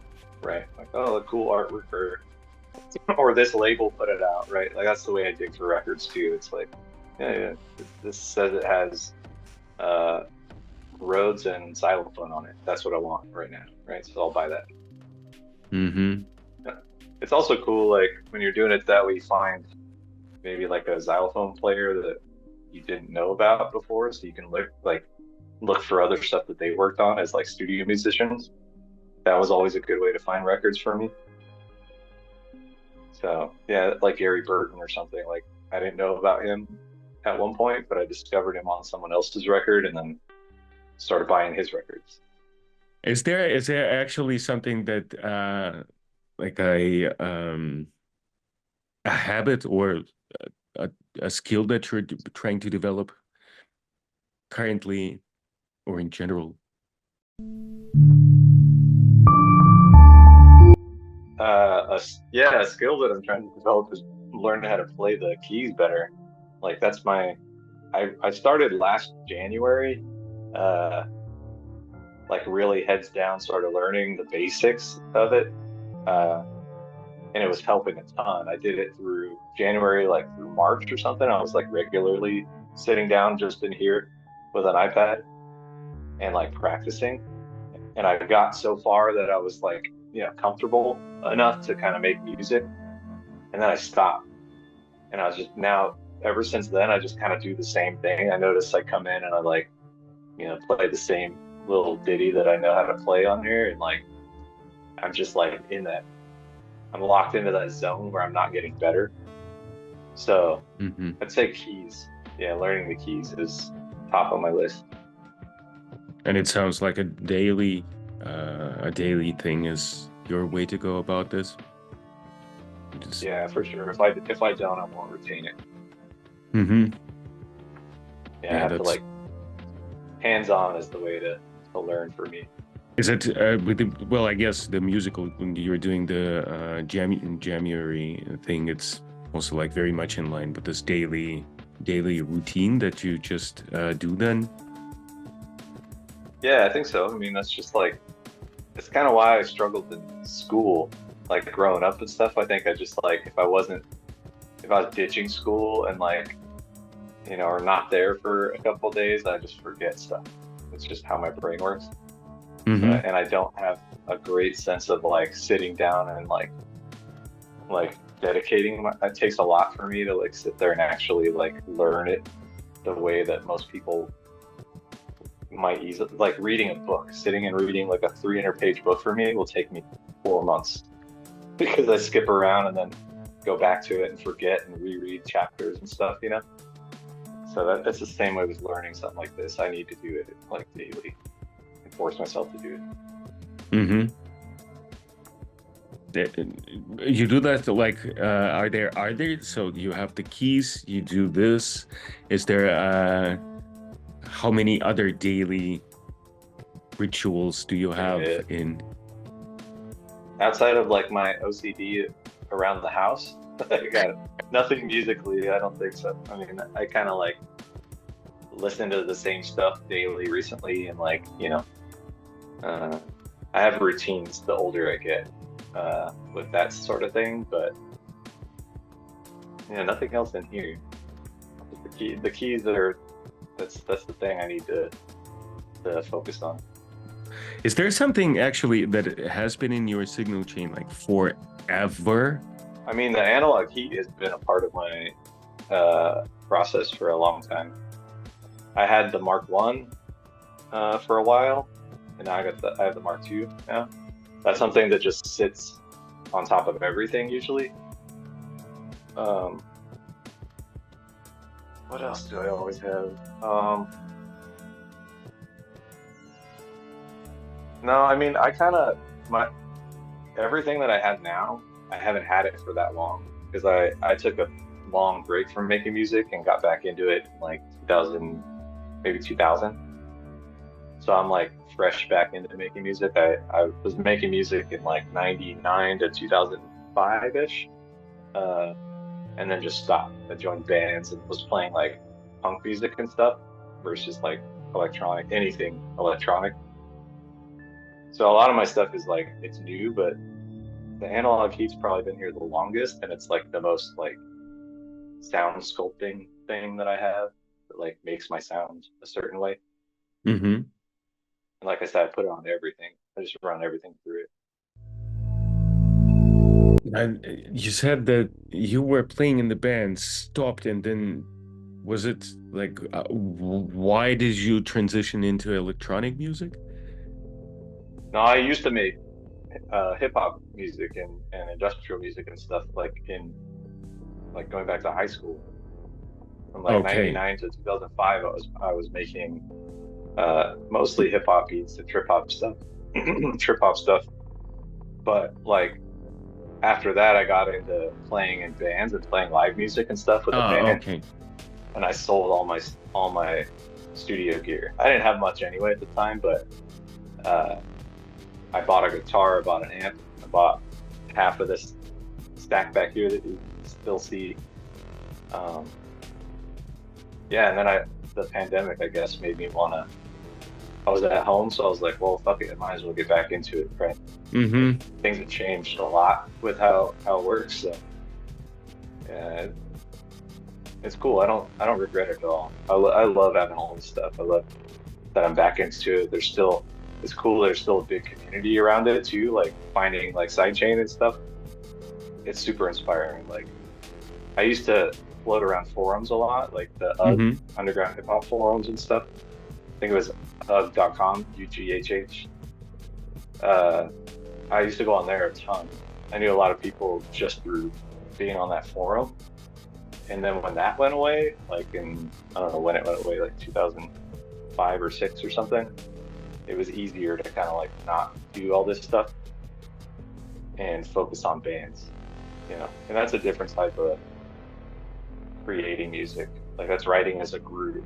right? Like, oh, a cool artwork or this label put it out, right? Like that's the way I dig for records too. It's like, this says it has Rhodes and xylophone on it. That's what I want right now, right? So I'll buy that. Mm-hmm. It's also cool, like when you're doing it that way, you find maybe like a xylophone player that you didn't know about before, so you can look for other stuff that they worked on as like studio musicians. That was always a good way to find records for me. So yeah, like Gary Burton or something. Like I didn't know about him at one point, but I discovered him on someone else's record and then started buying his records. Is there actually something that like a habit or a skill that you're trying to develop currently or in general? A skill that I'm trying to develop is learn how to play the keys better. Like that's I started last January, like really heads down, started learning the basics of it. And it was helping a ton. I did it through January, like through March or something. I was like regularly sitting down just in here with an iPad and like practicing. And I got so far that I was like, comfortable enough to kind of make music. And then I stopped. And I was just ever since then, I just kind of do the same thing. I notice I come in and I like, play the same little ditty that I know how to play on here. And like, I'm just like in that. I'm locked into that zone where I'm not getting better. So I'd say keys. Yeah, learning the keys is top on my list. And it sounds like a daily thing is your way to go about this. Yeah, for sure. If I don't, I won't retain it. Mm-hmm. Yeah, I have to like hands-on is the way to learn for me. Is it I guess the musical, when you're doing the Jamuary thing, it's also like very much in line with this daily daily routine that you just do then? Yeah, I think so. I mean, that's just like, it's kind of why I struggled in school, like growing up and stuff. I think I just like, if I was ditching school and like, or not there for a couple of days, I just forget stuff. It's just how my brain works. So, Mm-hmm. and I don't have a great sense of like sitting down and like dedicating it takes a lot for me to like sit there and actually like learn it the way that most people might easily, like reading a book, sitting and reading like a 300-page book for me will take me 4 months because I skip around and then go back to it and forget and reread chapters and stuff. So that's the same way with learning something like this. I need to do it like daily and force myself to do it. Mm-hmm. You do that like are there so you have the keys, you do this. Is there how many other daily rituals do you have in outside of like my OCD around the house? I got nothing musically, I don't think so. I mean, I kind of like listen to the same stuff daily recently, and like, I have routines the older I get with that sort of thing, but yeah, nothing else in here. The keys are that's the thing I need to focus on. Is there something actually that has been in your signal chain like forever? I mean, the analog heat has been a part of my process for a long time. I had the Mark One for a while, and now I have the Mark Two now. That's something that just sits on top of everything usually. What else do I always have? No, I mean, my everything that I have now, I haven't had it for that long because I took a long break from making music and got back into it in like 2000, maybe 2000. So I'm like fresh back into making music. I was making music in like 99 to 2005-ish, and then just stopped. I joined bands and was playing like punk music and stuff versus like electronic, anything electronic. So a lot of my stuff is like, it's new, but the analog heat's probably been here the longest, and it's like the most like sound sculpting thing that I have that like makes my sound a certain way. Mm-hmm. And like I said, I put it on everything. I just run everything through it. And you said that you were playing in the band, stopped, and then was it like why did you transition into electronic music? No, I used to make hip hop music and industrial music and stuff like in like going back to high school. From like Okay. 99 to 2005, I was making mostly hip hop beats and trip hop stuff, trip hop stuff. But like after that, I got into playing in bands and playing live music and stuff with a band. Okay. And I sold all my studio gear. I didn't have much anyway at the time, but I bought a guitar, I bought an amp, I bought half of this stack back here that you still see. Yeah, and then the pandemic, I guess, made me wanna. I was at home, so I was like, well, fuck it, I might as well get back into it, right? Mm-hmm. Things have changed a lot with how it works, so yeah, it's cool. I don't regret it at all. I love having all this stuff. I love that I'm back into it. It's cool. There's still a big community around it too, like finding like sidechain and stuff. It's super inspiring. Like I used to float around forums a lot, like the Mm-hmm. underground hip hop forums and stuff. I think it was UGG.com, UGHH. I used to go on there a ton. I knew a lot of people just through being on that forum. And then when that went away, like I don't know when it went away, like 2005 or 6 or something, it was easier to kind of like not do all this stuff and focus on bands. And that's a different type of creating music. Like that's writing as a group.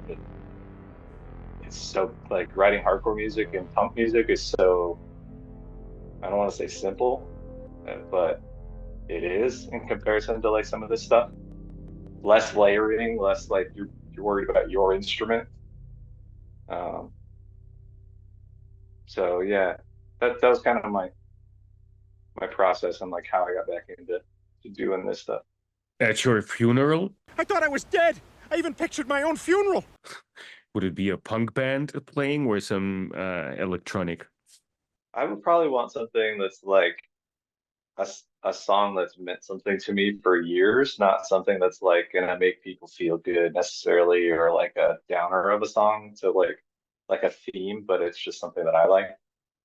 It's so like writing hardcore music and punk music is so, I don't want to say simple, but it is in comparison to like some of this stuff. less layering, less like you're worried about your instrument. Um, so yeah, that was kind of my process and like how I got back into doing this stuff. At your funeral? I thought I was dead. I even pictured my own funeral. Would it be a punk band playing or some electronic? I would probably want something that's like a song that's meant something to me for years, not something that's like gonna make people feel good necessarily, or like a downer of a song to like a theme, but it's just something that I like.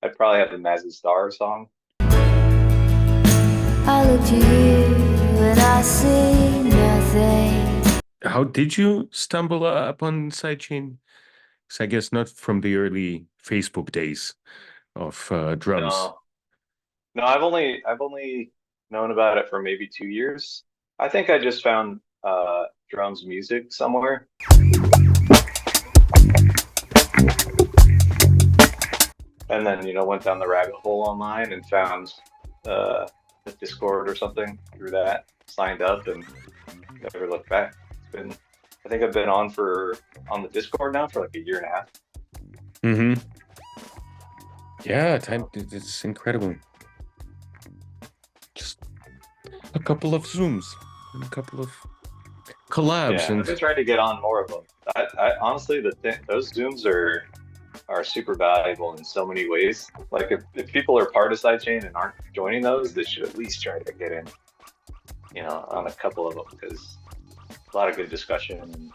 I'd probably have the Mazzy Star song. I look to you and I see nothing. How did you stumble upon Sidechain? So I guess not from the early Facebook days of drums. No, I've only known about it for maybe 2 years. I think I just found drums music somewhere. And then, went down the rabbit hole online and found the Discord or something through that, signed up and never looked back. I think I've been on the Discord now for like a year and a half. Mm-hmm. Yeah, it's incredible. Just a couple of Zooms and a couple of collabs. Yeah, I've been trying to get on more of them. I honestly, those Zooms are super valuable in so many ways. Like if people are part of Sidechain and aren't joining those, they should at least try to get in, on a couple of them, because a lot of good discussion and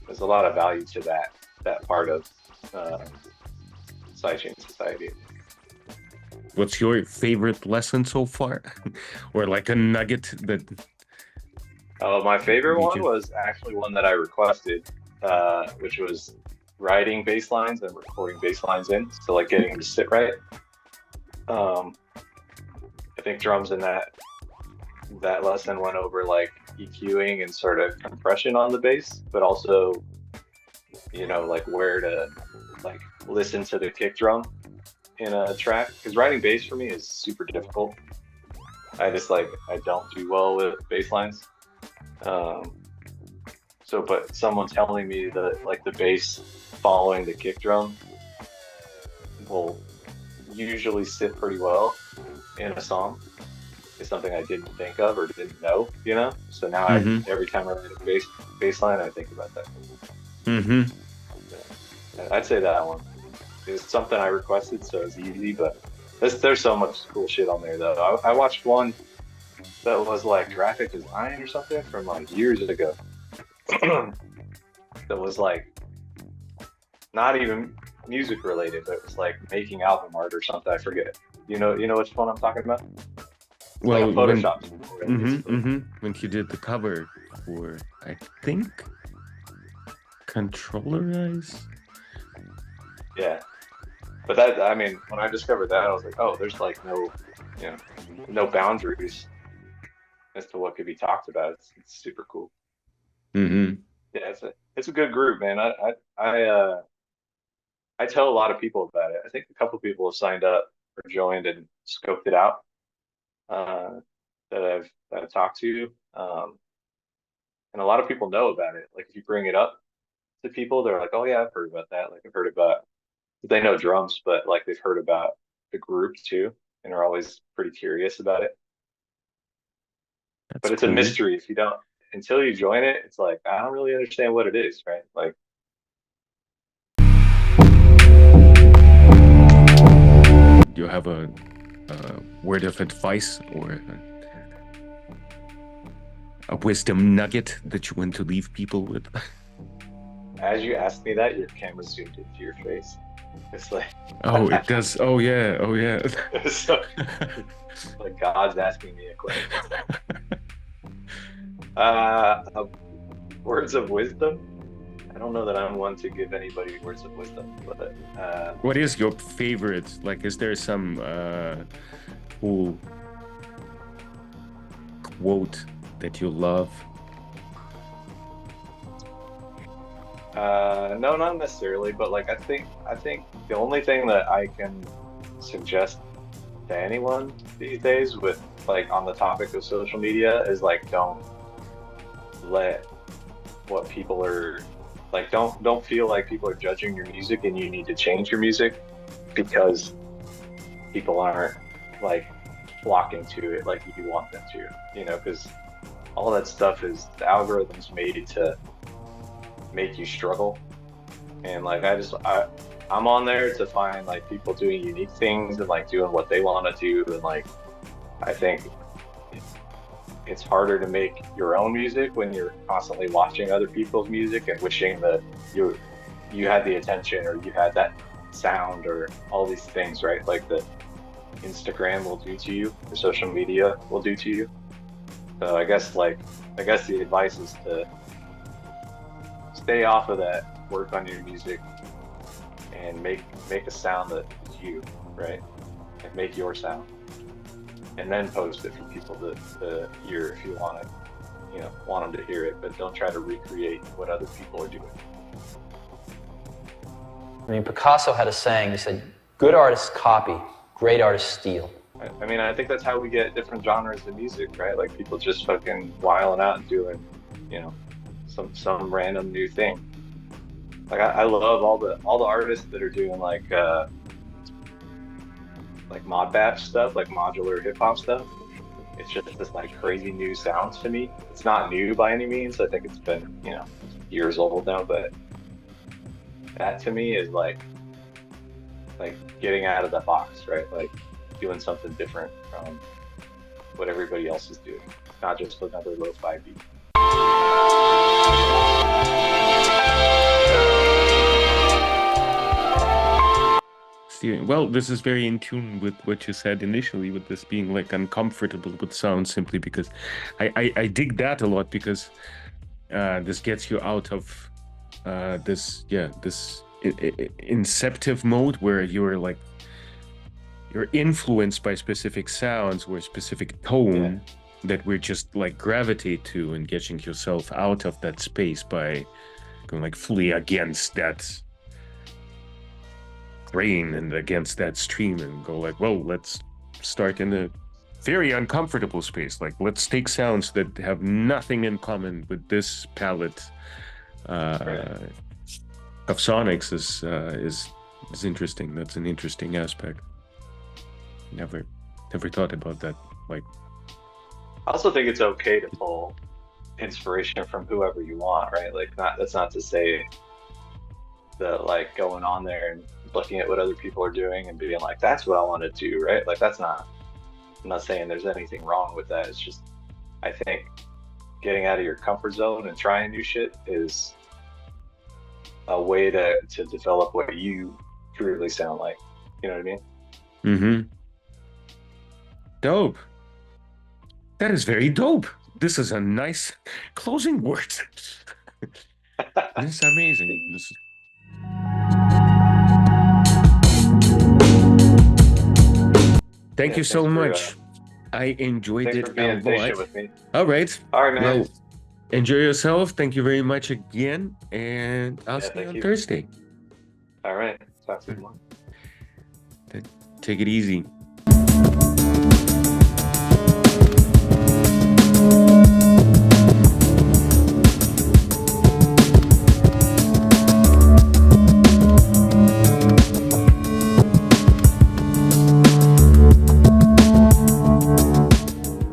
there's a lot of value to that part of Sidechain Society. What's your favorite lesson so far? Or like a nugget that... My favorite one was actually one that I requested, which was writing bass lines and recording bass lines in. So like getting them to sit right. I think drums in that lesson went over like EQing and sort of compression on the bass, but also, like where to like listen to the kick drum in a track, because writing bass for me is super difficult. I don't do well with bass lines. But someone telling me that like the bass following the kick drum will usually sit pretty well in a song is something I didn't think of or didn't know, So now every time I write a bass line, I think about that. Mm-hmm. Yeah. I'd say that one. It's something I requested, so it's easy, but there's so much cool shit on there though. I watched one that was like graphic design or something from like years ago. That was like not even music related, but it was like making album art or something. I forget. You know which one I'm talking about? It's well, like a Photoshop. When you did the cover for, I think, Controllerize. Yeah, but when I discovered that, I was like, oh, there's like no boundaries as to what could be talked about. It's super cool. Mm-hmm. Yeah, it's a good group, man. I tell a lot of people about it. I think a couple of people have signed up or joined and scoped it out that I've talked to, and a lot of people know about it. Like if you bring it up to people, they're like, "Oh yeah, I've heard about that." Like I've heard about. They know drums, but like they've heard about the group too, and are always pretty curious about it. But it's cool. A mystery if you don't. Until you join it, it's like I don't really understand what it is, right? Like. Do you have a word of advice or a wisdom nugget that you want to leave people with? As you asked me that, your camera zoomed into your face. It's like... Oh, it does. Oh, yeah. Oh, yeah. So, like God's asking me a question. Words of wisdom? I don't know that I'm one to give anybody words of wisdom, but... What is your favorite? Like, is there some cool quote that you love? No, not necessarily, but like I think the only thing that I can suggest to anyone these days with like on the topic of social media is like don't let what people are like, don't feel like people are judging your music and you need to change your music because people aren't like flocking to it like you want them to, you know, because all that stuff is the algorithm's made to make you struggle. And like I'm on there to find like people doing unique things and like doing what they want to do. And like I think it's harder to make your own music when you're constantly watching other people's music and wishing that you had the attention or you had that sound or all these things, right? Like that Instagram will do to you, or social media will do to you. So I guess the advice is to stay off of that, work on your music, and make a sound that is you, right? And make your sound, and then post it for people to hear if you want it, you know, want them to hear it, but don't try to recreate what other people are doing. I mean, Picasso had a saying, he said, good artists copy, great artists steal. I mean, I think that's how we get different genres of music, right? Like people just fucking wiling out and doing, you know, some random new thing. Like I love all the artists that are doing like mod batch stuff, like modular hip hop stuff. It's just this like crazy new sounds to me. It's not new by any means. I think it's been, you know, years old now, but that to me is like getting out of the box, right? Like doing something different from what everybody else is doing. Not just another lo-fi beat. Well, this is very in tune with what you said initially, with this being like uncomfortable with sound, simply because I dig that a lot, because this gets you out of this inceptive mode where you're influenced by specific sounds or a specific tone that we're just like gravitate to, and getting yourself out of that space by going like fully against that grain and against that stream, and go like, well, let's start in a very uncomfortable space. Like, let's take sounds that have nothing in common with this palette of sonics. Is interesting. That's an interesting aspect. Never thought about that. Like, I also think it's okay to pull inspiration from whoever you want, right? Like, that's not to say that like going on there and looking at what other people are doing and being like, that's what I want to do, right? Like, I'm not saying there's anything wrong with that. It's just, I think getting out of your comfort zone and trying new shit is a way to develop what you truly sound like. You know what I mean? Mm-hmm. Dope. That is very dope. This is a nice closing word. This is amazing. Thank you so much. I enjoyed it a lot. With me. All right. All right, man. Well, enjoy yourself. Thank you very much again. And I'll see you on Thursday. All right. Talk to you tomorrow. Take it easy.